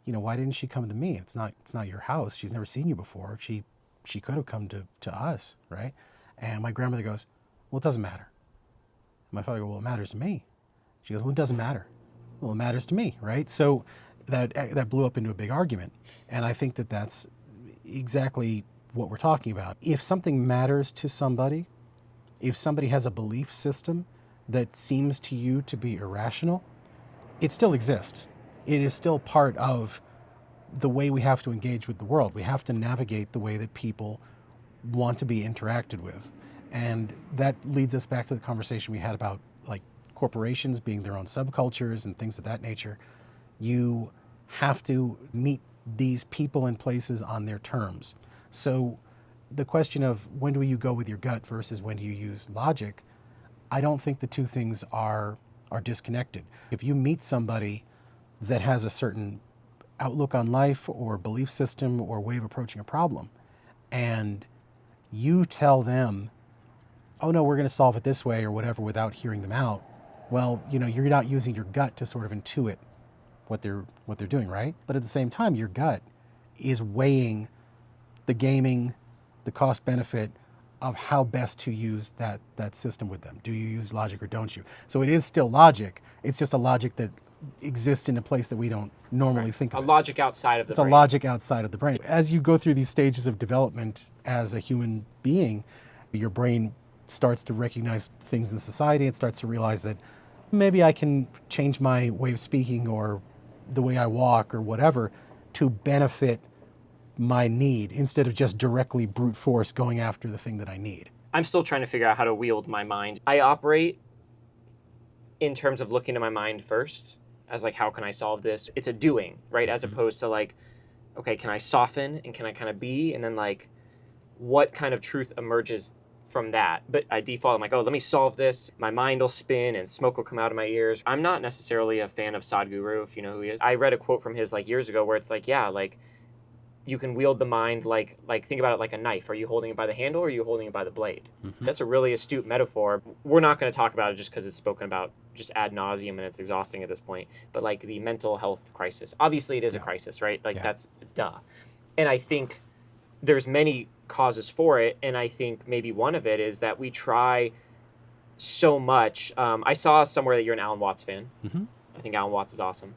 you know, why didn't she come to me? It's not your house. She's never seen you before. She could have come to us, right? And my grandmother goes, well, it doesn't matter. My father goes, well, it matters to me. She goes, well, it doesn't matter. Well, it matters to me, right? So that blew up into a big argument. And I think that that's exactly what we're talking about. If something matters to somebody, if somebody has a belief system that seems to you to be irrational, it still exists. It is still part of the way we have to engage with the world. We have to navigate the way that people want to be interacted with. And that leads us back to the conversation we had about like corporations being their own subcultures and things of that nature. You have to meet these people and places on their terms. So the question of when do you go with your gut versus when do you use logic, I don't think the two things are disconnected. If you meet somebody that has a certain outlook on life or belief system or way of approaching a problem, and you tell them, oh no, we're going to solve it this way or whatever without hearing them out, well, you know, you're not using your gut to sort of intuit what they're doing, right? But at the same time, your gut is weighing the gaming, the cost benefit of how best to use that system with them. Do you use logic or don't you? So it is still logic. It's just a logic that exists in a place that we don't normally think of. A logic outside of the brain. It's a logic outside of the brain. As you go through these stages of development as a human being, your brain starts to recognize things in society. It starts to realize that maybe I can change my way of speaking or the way I walk or whatever to benefit my need instead of just directly brute force going after the thing that I need. I'm still trying to figure out how to wield my mind. I operate in terms of looking to my mind first as like, how can I solve this? It's a doing, right? As opposed to like, okay, can I soften and can I kind of be? And then like, what kind of truth emerges from that? But I default, I'm like, oh, let me solve this. My mind will spin and smoke will come out of my ears. I'm not necessarily a fan of Sadhguru, if you know who he is. I read a quote from his like years ago where it's like, yeah, like you can wield the mind like think about it like a knife. Are you holding it by the handle or are you holding it by the blade? That's a really astute metaphor. We're not going to talk about it just because it's spoken about just ad nauseum and it's exhausting at this point. But like the mental health crisis, obviously it is a crisis, right? Like that's duh. And I think there's many causes for it, and I think maybe one of it is that we try so much. I saw somewhere that you're an Alan Watts fan. I think Alan Watts is awesome.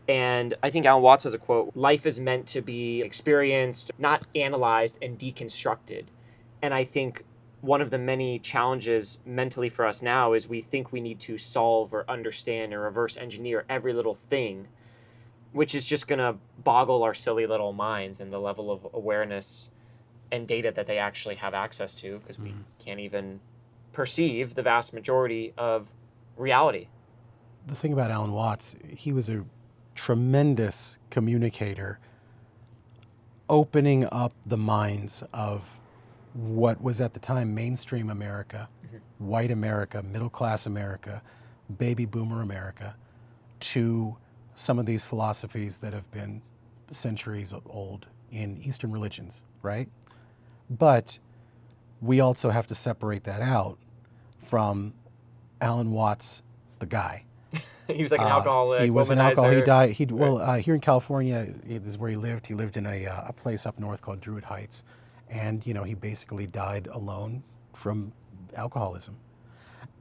And I think Alan Watts has a quote, life is meant to be experienced, not analyzed and deconstructed. And I think one of the many challenges mentally for us now is we think we need to solve or understand or reverse engineer every little thing, which is just going to boggle our silly little minds and the level of awareness and data that they actually have access to, because we can't even perceive the vast majority of reality. The thing about Alan Watts, he was a tremendous communicator, opening up the minds of what was at the time mainstream America, white America, middle-class America, baby boomer America, to some of these philosophies that have been centuries old in Eastern religions, right? But we also have to separate that out from Alan Watts, the guy. He was like an alcoholic. He was an alcoholic. He died. Here in California, this is where he lived. He lived in a place up north called Druid Heights, and he basically died alone from alcoholism,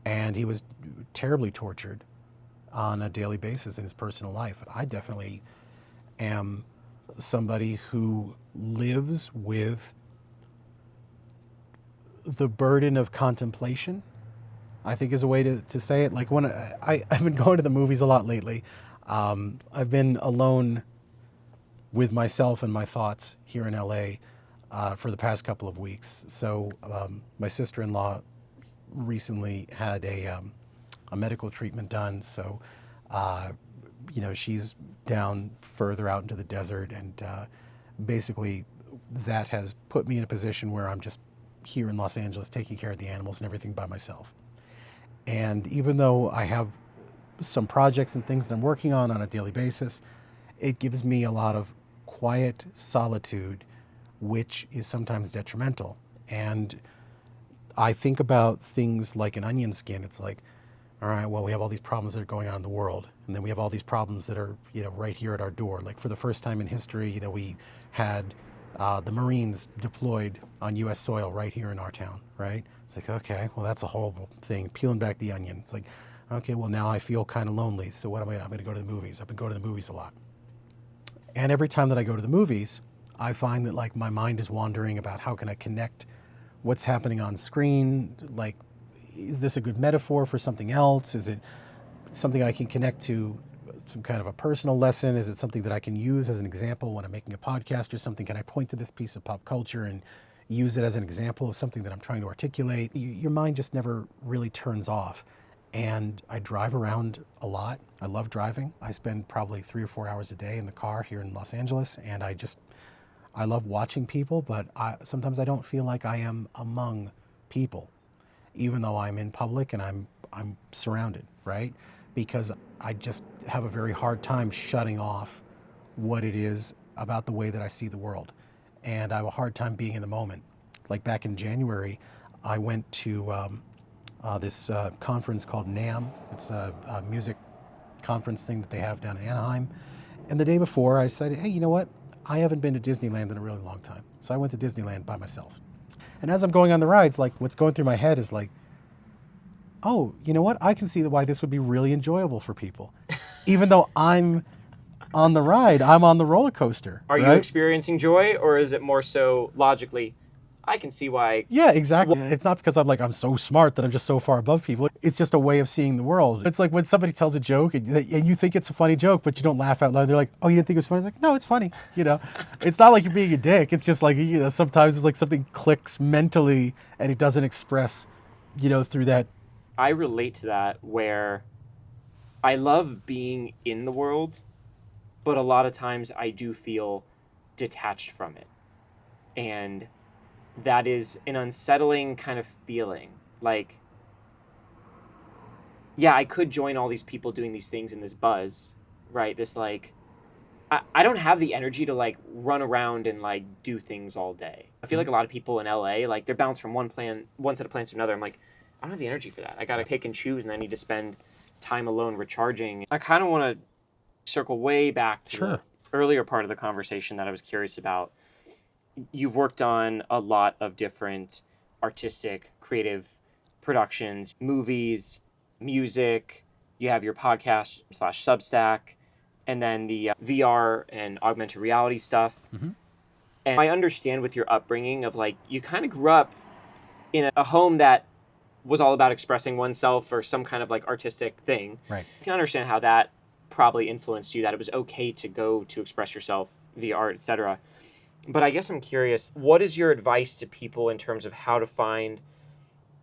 and he was terribly tortured on a daily basis in his personal life. I definitely am somebody who lives with the burden of contemplation, I think is a way to say it. Like when I've been going to the movies a lot lately. I've been alone with myself and my thoughts here in LA for the past couple of weeks. So my sister-in-law recently had a medical treatment done. So, she's down further out into the desert, and basically that has put me in a position where I'm just here in Los Angeles taking care of the animals and everything by myself. And even though I have some projects and things that I'm working on a daily basis, it gives me a lot of quiet solitude, which is sometimes detrimental. And I think about things like an onion skin. It's like, all right, well, we have all these problems that are going on in the world, and then we have all these problems that are, right here at our door. Like for the first time in history, we had the Marines deployed on U.S. soil right here in our town, right? It's like, okay, well, that's a horrible thing. Peeling back the onion. It's like, okay, well, now I feel kind of lonely. So what am I going to go to the movies. I've been going to the movies a lot. And every time that I go to the movies, I find that like my mind is wandering about how can I connect what's happening on screen. Like, is this a good metaphor for something else? Is it something I can connect to some kind of a personal lesson? Is it something that I can use as an example when I'm making a podcast or something? Can I point to this piece of pop culture and use it as an example of something that I'm trying to articulate? Your mind just never really turns off. And I drive around a lot. I love driving. I spend probably 3 or 4 hours a day in the car here in Los Angeles. And I love watching people, but sometimes I don't feel like I am among people, even though I'm in public and I'm surrounded, right? Because I just have a very hard time shutting off what it is about the way that I see the world. And I have a hard time being in the moment. Like back in January, I went to this conference called NAMM. It's a music conference thing that they have down in Anaheim. And the day before, I said, hey, you know what? I haven't been to Disneyland in a really long time. So I went to Disneyland by myself. And as I'm going on the rides, like what's going through my head is like, oh, you know what? I can see why this would be really enjoyable for people. Even though I'm on the ride, I'm on the roller coaster. Are you experiencing joy, or is it more so logically, I can see why? Yeah, exactly. It's not because I'm so smart that I'm just so far above people. It's just a way of seeing the world. It's like when somebody tells a joke and you think it's a funny joke, but you don't laugh out loud. They're like, oh, you didn't think it was funny? It's like, no, it's funny. It's not like you're being a dick. It's just like, sometimes it's like something clicks mentally and it doesn't express, through that. I relate to that where I love being in the world, but a lot of times I do feel detached from it. And that is an unsettling kind of feeling. Like, yeah, I could join all these people doing these things in this buzz, right? This like, I don't have the energy to like run around and like do things all day. I feel like a lot of people in LA, like they're bounced from one set of plans to another. I'm like, I don't have the energy for that. I got to pick and choose, and I need to spend time alone recharging. I kind of want to circle way back to the earlier part of the conversation that I was curious about. You've worked on a lot of different artistic, creative productions, movies, music. You have your podcast / Substack, and then the VR and augmented reality stuff. Mm-hmm. And I understand with your upbringing of like, you kind of grew up in a home that was all about expressing oneself or some kind of like artistic thing. Right. I can understand how that probably influenced you, that it was okay to go to express yourself via art, etc. But I guess I'm curious, what is your advice to people in terms of how to find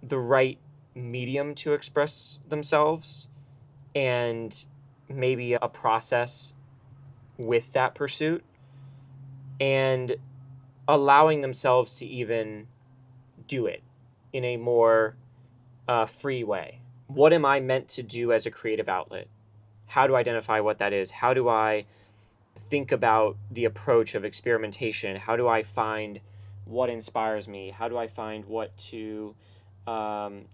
the right medium to express themselves and maybe a process with that pursuit and allowing themselves to even do it in a more free way? What am I meant to do as a creative outlet? How do I identify what that is? How do I think about the approach of experimentation? How do I find what inspires me? How do I find what to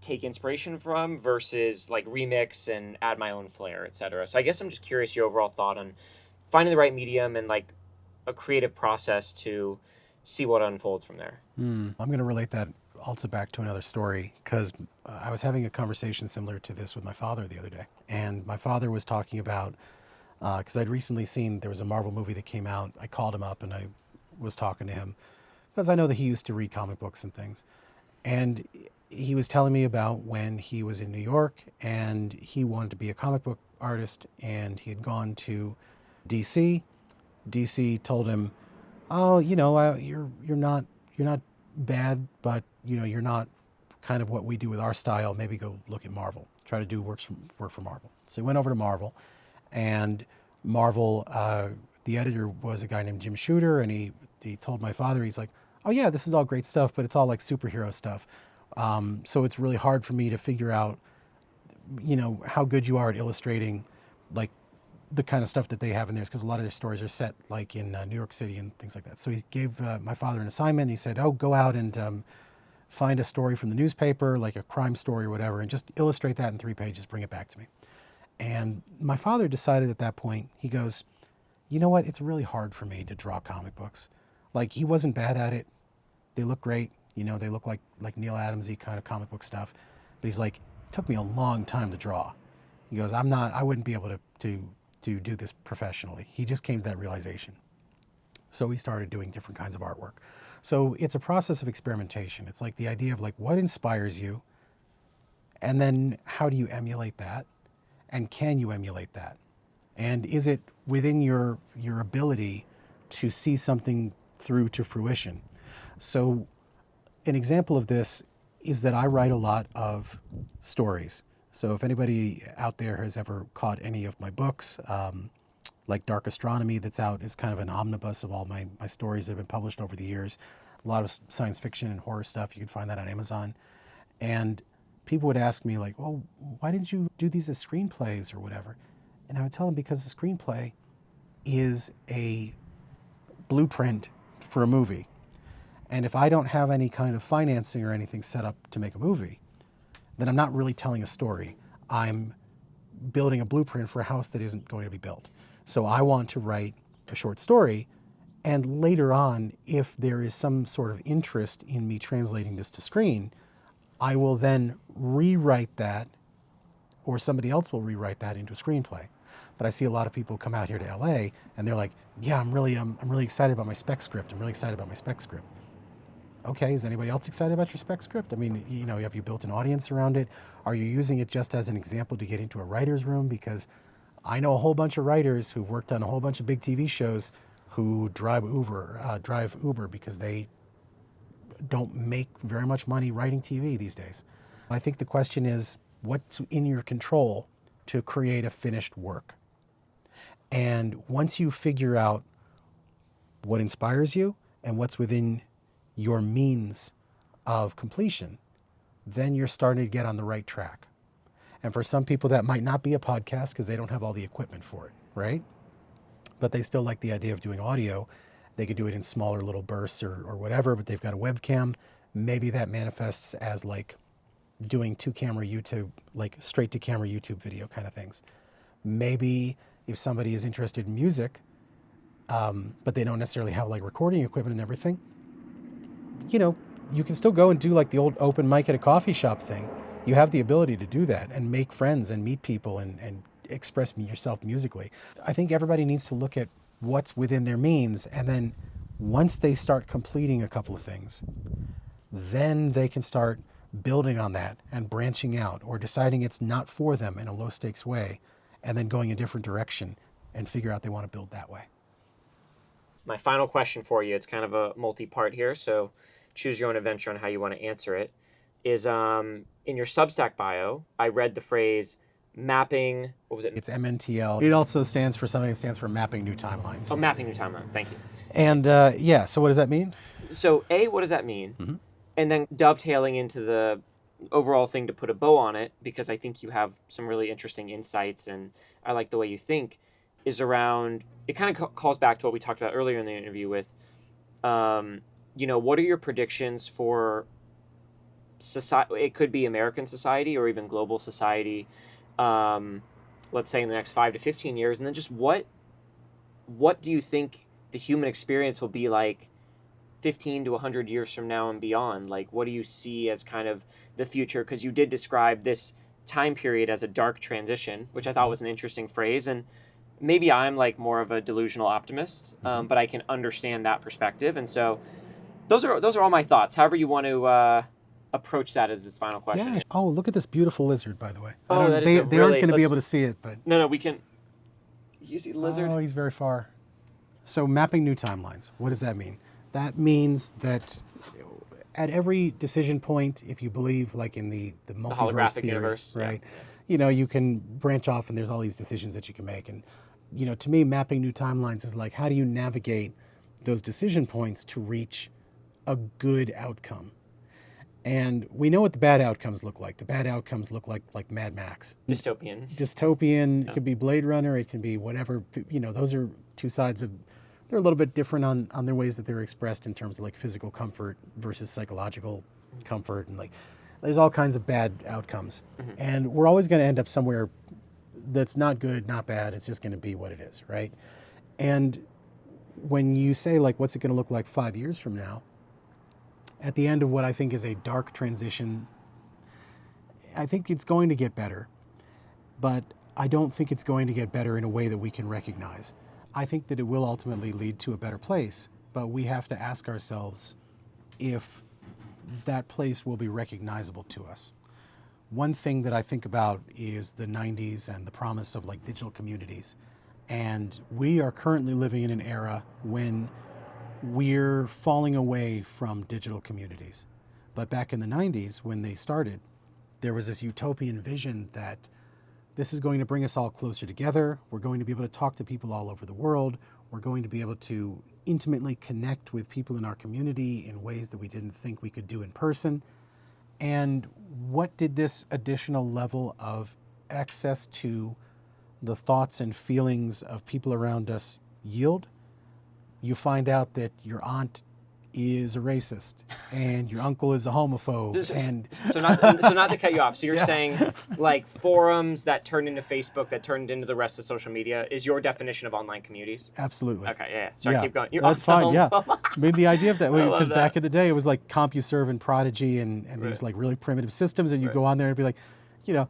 take inspiration from versus like remix and add my own flair, etc.? So I guess I'm just curious your overall thought on finding the right medium and like a creative process to see what unfolds from there. I'm going to relate that also back to another story because I was having a conversation similar to this with my father the other day. And my father was talking about, because I'd recently seen, there was a Marvel movie that came out. I called him up and I was talking to him because I know that he used to read comic books and things. And he was telling me about when he was in New York and he wanted to be a comic book artist and he had gone to DC. DC told him, oh, you're not bad, but you're not kind of what we do with our style. Maybe go look at Marvel. Try to do work for Marvel. So he went over to Marvel, and Marvel, the editor was a guy named Jim Shooter, and he told my father, he's like, oh yeah, this is all great stuff, but it's all like superhero stuff. So it's really hard for me to figure out, how good you are at illustrating, like the kind of stuff that they have in there, because a lot of their stories are set like in New York City and things like that. So he gave my father an assignment. He said, oh, go out and find a story from the newspaper, like a crime story or whatever, and just illustrate that in 3 pages, bring it back to me. And my father decided at that point, he goes, you know what, it's really hard for me to draw comic books. Like, he wasn't bad at it. They look great. They look like Neil Adams-y kind of comic book stuff. But he's like, it took me a long time to draw. He goes, I wouldn't be able to do this professionally. He just came to that realization. So he started doing different kinds of artwork. So it's a process of experimentation. It's like the idea of like, what inspires you? And then how do you emulate that? And can you emulate that? And is it within your ability to see something through to fruition? So an example of this is that I write a lot of stories. So if anybody out there has ever caught any of my books, like Dark Astronomy that's out is kind of an omnibus of all my stories that have been published over the years. A lot of science fiction and horror stuff. You can find that on Amazon. And people would ask me like, well, why didn't you do these as screenplays or whatever? And I would tell them because the screenplay is a blueprint for a movie. And if I don't have any kind of financing or anything set up to make a movie, then I'm not really telling a story. I'm building a blueprint for a house that isn't going to be built. So I want to write a short story, and later on, if there is some sort of interest in me translating this to screen, I will then rewrite that, or somebody else will rewrite that into a screenplay. But I see a lot of people come out here to LA, and they're like, yeah, I'm really excited about my spec script. I'm really excited about my spec script. Okay, is anybody else excited about your spec script? I mean, have you built an audience around it? Are you using it just as an example to get into a writer's room? Because I know a whole bunch of writers who've worked on a whole bunch of big TV shows who drive Uber because they don't make very much money writing TV these days. I think the question is, what's in your control to create a finished work. And once you figure out what inspires you and what's within your means of completion, then you're starting to get on the right track. And for some people, that might not be a podcast because they don't have all the equipment for it, right? But they still like the idea of doing audio. They could do it in smaller little bursts or whatever, but they've got a webcam. Maybe that manifests as like doing two-camera YouTube, like straight-to-camera YouTube video kind of things. Maybe if somebody is interested in music, but they don't necessarily have like recording equipment and everything, you know, you can still go and do like the old open mic at a coffee shop thing. You have the ability to do that and make friends and meet people and express yourself musically. I think everybody needs to look at what's within their means, and then once they start completing a couple of things, then they can start building on that and branching out or deciding it's not for them in a low stakes way, and then going a different direction and figure out they want to build that way. My final question for you, it's kind of a multi-part here, so choose your own adventure on how you want to answer it, is in your Substack bio, I read the phrase mapping, what was it? It's MNTL. It also stands for something that stands for mapping new timelines. Oh, mapping new timeline, thank you. And yeah, so what does that mean? So A, what does that mean? And then dovetailing into the overall thing to put a bow on it, because I think you have some really interesting insights and I like the way you think, is around, it kind of calls back to what we talked about earlier in the interview with, you know, what are your predictions for society? It could be American society or even global society, let's say in the next 5 to 15 years. And then just what do you think the human experience will be like 15 to 100 years from now and beyond? Like, what do you see as kind of the future? Because you did describe this time period as a dark transition, which I thought was an interesting phrase. And maybe I'm like more of a delusional optimist, but I can understand that perspective. And so those are all my thoughts. However you want to approach that as this final question. Yeah. Oh, look at this beautiful lizard, by the way. Oh, that is they a aren't really, going to be able to see it, but... No, we can... You see the lizard? Oh, he's very far. So mapping new timelines, what does that mean? That means that at every decision point, if you believe like in the multiverse holographic theory, universe, right? yeah. You know, you can branch off and there's all these decisions that you can make. And, you know, to me, mapping new timelines is like, how do you navigate those decision points to reach a good outcome? And we know what the bad outcomes look like. The bad outcomes look like Mad Max. Dystopian. Yeah. It could be Blade Runner. It can be whatever. You know, those are two sides of... They're a little bit different on their ways that they're expressed in terms of like physical comfort versus psychological comfort. And like, there's all kinds of bad outcomes. And we're always going to end up somewhere that's not good, not bad. It's just going to be what it is, right? And when you say like, what's it going to look like 5 years from now? At the end of what I think is a dark transition, I think it's going to get better, but I don't think it's going to get better in a way that we can recognize. I think that it will ultimately lead to a better place, but we have to ask ourselves if that place will be recognizable to us. One thing that I think about is the 90s and the promise of like digital communities. And we are currently living in an era when we're falling away from digital communities. But back in the 90s, when they started, there was this utopian vision that this is going to bring us all closer together. We're going to be able to talk to people all over the world. We're going to be able to intimately connect with people in our community in ways that we didn't think we could do in person. And what did this additional level of access to the thoughts and feelings of people around us yield? You find out that your aunt is a racist and your uncle is a homophobe. So not to cut you off. So you're saying like forums that turned into Facebook, that turned into the rest of social media is your definition of online communities? Absolutely. Okay, yeah. Sorry, keep going. That's fine, yeah. I mean, the idea of that, because that. back in the day, it was like CompuServe and Prodigy and these like really primitive systems, and you go on there and be like, you know,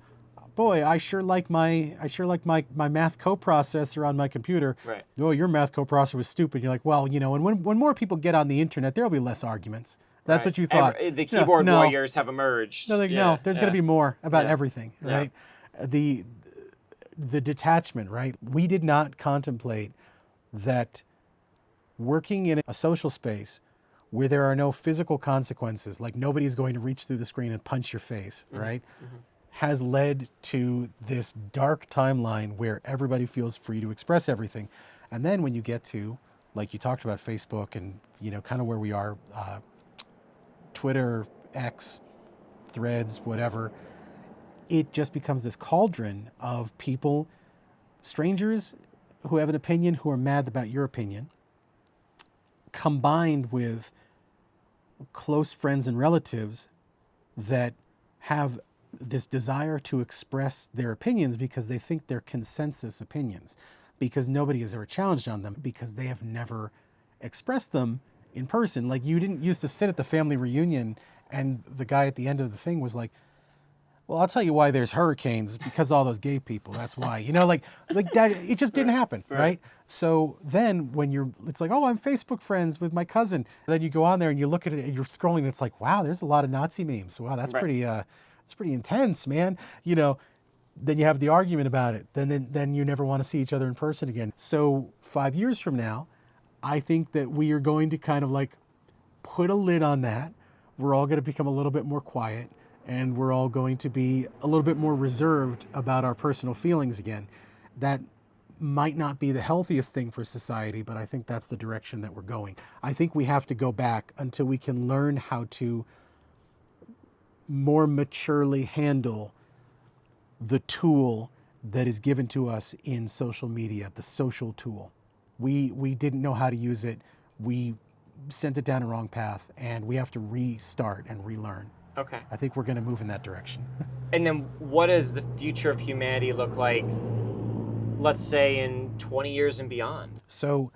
boy, I sure like my math coprocessor on my computer. Right. Oh, your math coprocessor was stupid. You're like, well, you know, and when more people get on the internet, there'll be less arguments. That's what you thought. The keyboard warriors have emerged. No, no, there's going to be more about everything, right? Yeah. The detachment, right? We did not contemplate that working in a social space where there are no physical consequences, like nobody's going to reach through the screen and punch your face, right? has led to this dark timeline where everybody feels free to express everything. And then when you get to, like you talked about, Facebook and, kind of where we are, Twitter, X, Threads, whatever, it just becomes this cauldron of people, strangers who have an opinion, who are mad about your opinion, combined with close friends and relatives that have this desire to express their opinions because they think they're consensus opinions, because nobody has ever challenged on them, because they have never expressed them in person. Like, you didn't used to sit at the family reunion and the guy at the end of the thing was like, well, I'll tell you why there's hurricanes, because all those gay people, that's why. Like that, it just didn't happen, right? So then when it's like, oh, I'm Facebook friends with my cousin. And then you go on there and you look at it and you're scrolling and it's like, wow, there's a lot of Nazi memes. Wow, that's pretty intense, man. Then you have the argument about it. Then you never want to see each other in person again. So 5 years from now, I think that we are going to kind of like put a lid on that. We're all going to become a little bit more quiet, and we're all going to be a little bit more reserved about our personal feelings again. That might not be the healthiest thing for society, but I think that's the direction that we're going. I think we have to go back until we can learn how to more maturely handle the tool that is given to us in social media, the social tool. We didn't know how to use it. We sent it down a wrong path, and we have to restart and relearn. Okay. I think we're going to move in that direction. And then what does the future of humanity look like, let's say, in 20 years and beyond? So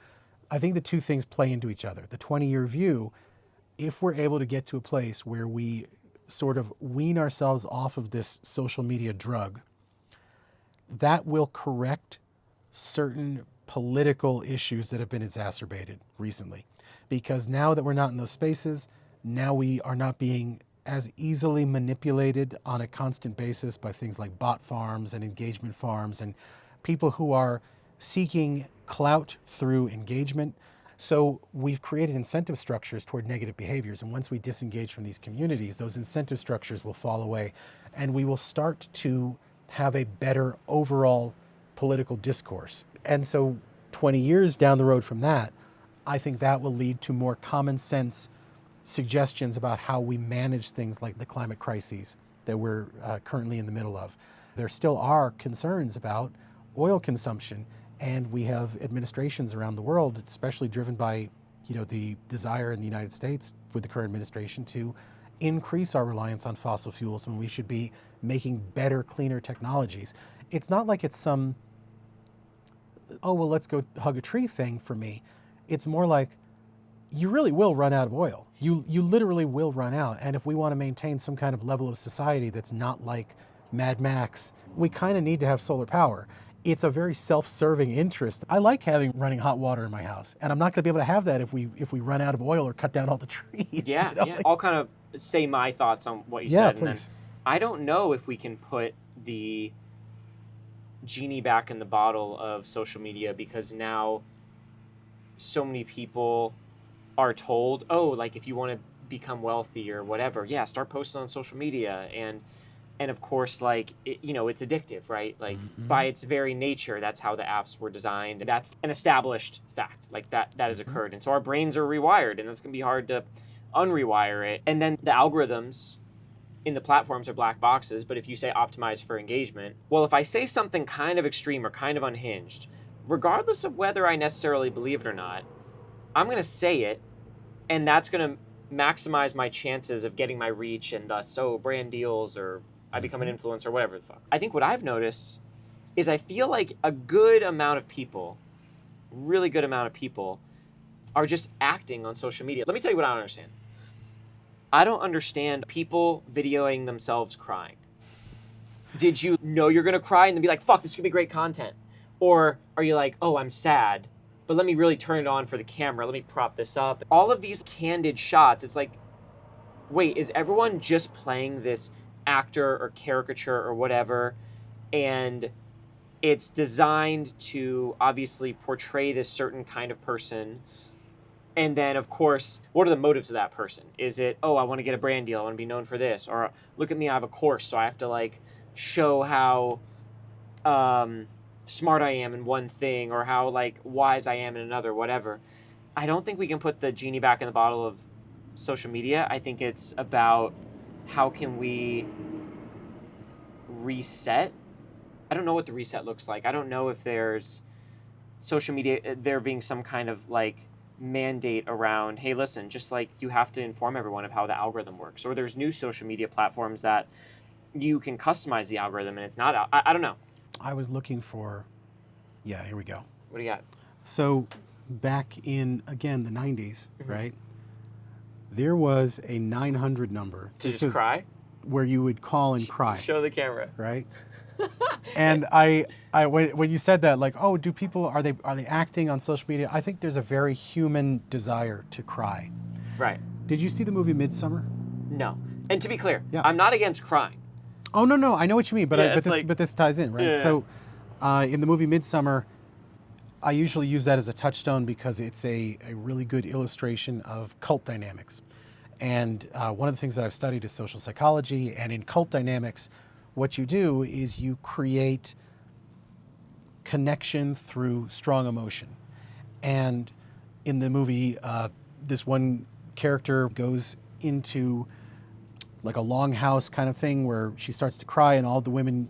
I think the two things play into each other. The 20-year view, if we're able to get to a place where we sort of wean ourselves off of this social media drug, that will correct certain political issues that have been exacerbated recently. Because now that we're not in those spaces, now we are not being as easily manipulated on a constant basis by things like bot farms and engagement farms and people who are seeking clout through engagement. So we've created incentive structures toward negative behaviors. And once we disengage from these communities, those incentive structures will fall away, and we will start to have a better overall political discourse. And so 20 years down the road from that, I think that will lead to more common sense suggestions about how we manage things like the climate crises that we're currently in the middle of. There still are concerns about oil consumption, and we have administrations around the world, especially driven by the desire in the United States with the current administration to increase our reliance on fossil fuels when we should be making better, cleaner technologies. It's not like it's some, oh, well, let's go hug a tree thing for me. It's more like, you really will run out of oil. You literally will run out. And if we want to maintain some kind of level of society that's not like Mad Max, we kind of need to have solar power. It's a very self-serving interest. I like having running hot water in my house, and I'm not going to be able to have that if we run out of oil or cut down all the trees. Yeah, yeah. I'll kind of say my thoughts on what you said. Yeah, please. And then I don't know if we can put the genie back in the bottle of social media, because now so many people are told, oh, like if you want to become wealthy or whatever, yeah, start posting on social media. And of course, like, it's addictive, right? Like, by its very nature, that's how the apps were designed. That's an established fact. Like, that has occurred. And so our brains are rewired, and it's going to be hard to unrewire it. And then the algorithms in the platforms are black boxes. But if you say optimize for engagement, well, if I say something kind of extreme or kind of unhinged, regardless of whether I necessarily believe it or not, I'm going to say it, and that's going to maximize my chances of getting my reach and thus, brand deals, or I become an influencer, whatever the fuck. I think what I've noticed is I feel like a good amount of people, really good amount of people, are just acting on social media. Let me tell you what I don't understand. I don't understand people videoing themselves crying. Did you know you're going to cry and then be like, fuck, this is going to be great content? Or are you like, oh, I'm sad, but let me really turn it on for the camera. Let me prop this up. All of these candid shots, it's like, wait, is everyone just playing this actor or caricature or whatever, and it's designed to obviously portray this certain kind of person? And then, of course, what are the motives of that person? Is it, oh, I want to get a brand deal, I want to be known for this, or look at me, I have a course, so I have to show how smart I am in one thing or how like wise I am in another, whatever. I don't think we can put the genie back in the bottle of social media. I think it's about how can we reset. I don't know what the reset looks like. I don't know if there's social media, there being some kind of like mandate around, hey, listen, just like you have to inform everyone of how the algorithm works. Or there's new social media platforms that you can customize the algorithm and it's not, I don't know. I was looking for, yeah, here we go. What do you got? So back in, again, the 90s, right? There was a 900 number. To just cry? Where you would call and cry. Show the camera. Right? And when you said that, like, oh, do people, are they acting on social media? I think there's a very human desire to cry. Right. Did you see the movie Midsummer? No. And to be clear, Yeah. I'm not against crying. Oh, no, I know what you mean, but, Yeah, but this ties in, right? Yeah. So in the movie Midsummer, I usually use that as a touchstone because it's a really good illustration of cult dynamics. And one of the things that I've studied is social psychology, and in cult dynamics, what you do is you create connection through strong emotion. And in the movie, this one character goes into like a longhouse kind of thing where she starts to cry and all the women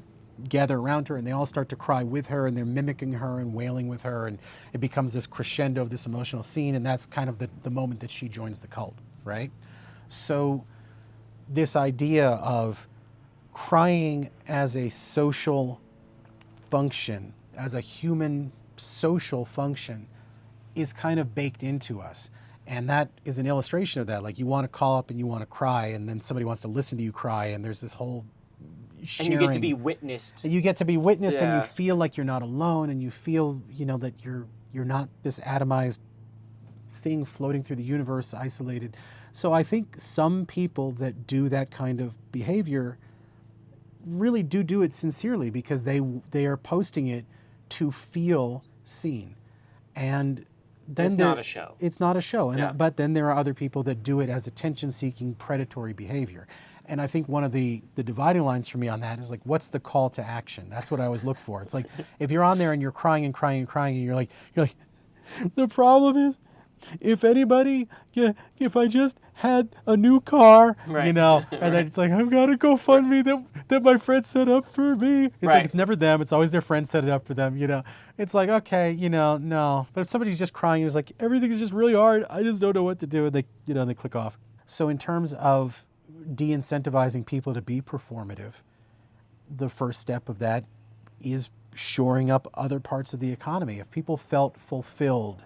gather around her and they all start to cry with her and they're mimicking her and wailing with her, and it becomes this crescendo of this emotional scene, and that's kind of the moment that she joins the cult, right? So this idea of crying as a social function, as a human social function, is kind of baked into us. And that is an illustration of that. Like, you want to call up and you want to cry, and then somebody wants to listen to you cry, and there's this whole sharing. And you get to be witnessed. And you get to be witnessed, and Yeah. you feel like you're not alone, and you feel, that you're not this atomized thing floating through the universe, isolated. So I think some people that do that kind of behavior really do it sincerely because they are posting it to feel seen. And then It's not a show. It's not a show. And Yeah. but then there are other people that do it as attention-seeking, predatory behavior. And I think one of the dividing lines for me on that is like, what's the call to action? That's what I always look for. It's like, if you're on there and you're crying and crying and crying, and you're like, the problem is, if I just had a new car, Right. and then it's like, I've got a GoFundMe that my friend set up for me. It's Right. like, it's never them. It's always their friend set it up for them, It's like, okay, no. But if somebody's just crying, it's like, everything is just really hard. I just don't know what to do. And they click off. So in terms of de-incentivizing people to be performative, the first step of that is shoring up other parts of the economy. If people felt fulfilled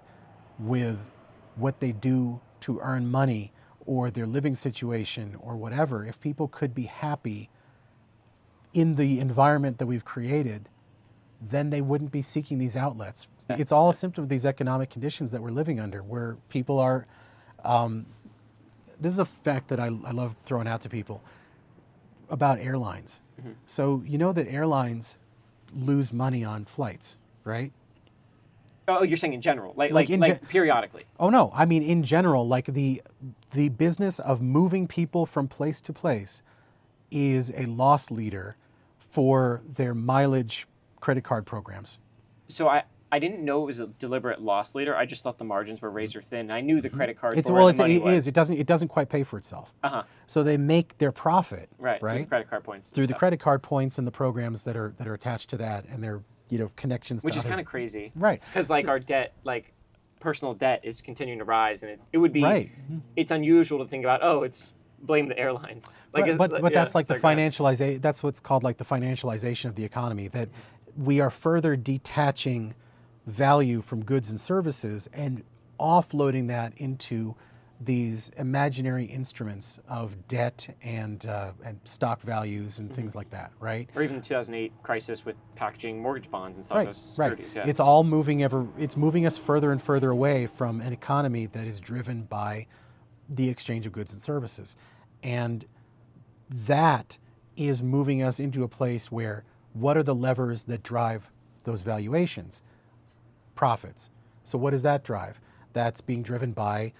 with what they do to earn money or their living situation or whatever, if people could be happy in the environment that we've created, then they wouldn't be seeking these outlets. It's all a symptom of these economic conditions that we're living under, where people are, this is a fact that I love throwing out to people about airlines. Mm-hmm. So you know that airlines lose money on flights, right? Oh, you're saying in general, like periodically. Oh no, I mean in general, like the business of moving people from place to place is a loss leader for their mileage credit card programs. So I didn't know it was a deliberate loss leader. I just thought the margins were razor thin. I knew the credit cards were where the money was. It doesn't quite pay for itself. Uh-huh. So they make their profit Right. Through the credit card points. Through the credit card points and the programs that are attached to that, and their connections. Which to is other, kind of crazy. Right. Because our debt, personal debt is continuing to rise, and it would be, right. It's unusual to think about, it's blame the airlines. But that's like the financialization, that's what's called like the financialization of the economy, that we are further detaching value from goods and services and offloading that into these imaginary instruments of debt and stock values and things like that, right? Or even the 2008 crisis with packaging mortgage bonds and selling those securities. Right. Yeah. It's all it's moving us further and further away from an economy that is driven by the exchange of goods and services. And that is moving us into a place where what are the levers that drive those valuations? Profits. So what does that drive? That's being driven by,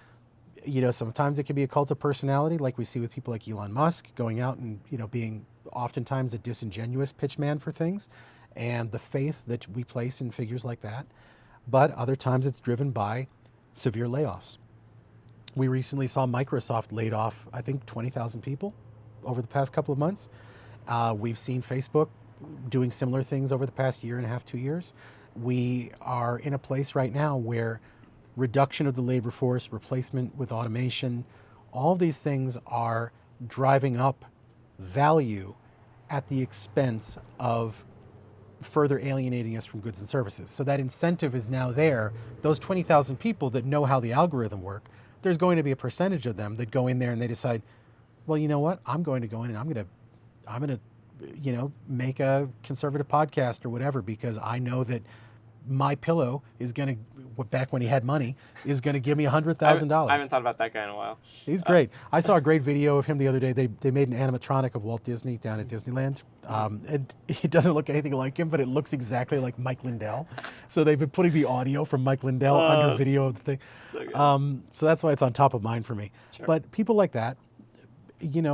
sometimes it can be a cult of personality, like we see with people like Elon Musk going out and, being oftentimes a disingenuous pitchman for things and the faith that we place in figures like that. But other times it's driven by severe layoffs. We recently saw Microsoft laid off, I think, 20,000 people over the past couple of months. We've seen Facebook doing similar things over the past year and a half, 2 years. We are in a place right now where reduction of the labor force, replacement with automation, all of these things are driving up value at the expense of further alienating us from goods and services. So that incentive is now there. Those 20,000 people that know how the algorithm works, there's going to be a percentage of them that go in there and they decide, well, you know what? I'm going to go in and I'm going to make a conservative podcast or whatever, because I know that my pillow is going to, back when he had money, is going to give me $100,000. I haven't thought about that guy in a while. He's great. I saw a great video of him the other day. They made an animatronic of Walt Disney down at Disneyland. And it doesn't look anything like him, but it looks exactly like Mike Lindell. So they've been putting the audio from Mike Lindell under video of the thing. So that's why it's on top of mind for me. Sure. But people like that,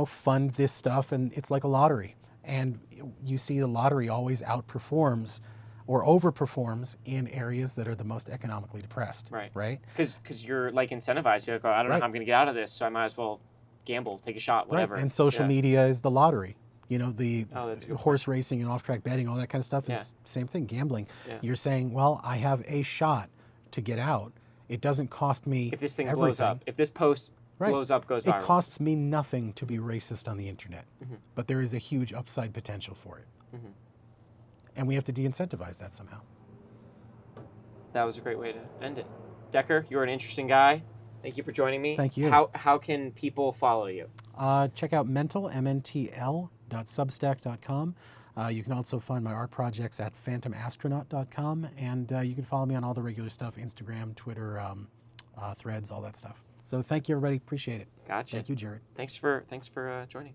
fund this stuff, and it's like a lottery. And you see the lottery always outperforms or overperforms in areas that are the most economically depressed. Right? Because you're like incentivized. You're like, oh, I don't know how I'm going to get out of this, so I might as well gamble, take a shot, whatever. Right. And social media is the lottery. The that's a good horse racing and off-track betting, all that kind of stuff is same thing, gambling. Yeah. You're saying, well, I have a shot to get out. It doesn't cost me if this thing everything. blows up, if this post blows up, goes viral. It costs me nothing to be racist on the internet, but there is a huge upside potential for it. And we have to de-incentivize that somehow. That was a great way to end it. Dekker, you're an interesting guy. Thank you for joining me. Thank you. How can people follow you? Check out Mental, MNTL.substack.com. You can also find my art projects at phantomastronaut.com, and you can follow me on all the regular stuff, Instagram, Twitter, Threads, all that stuff. So thank you, everybody. Appreciate it. Gotcha. Thank you, Jared. Thanks for joining.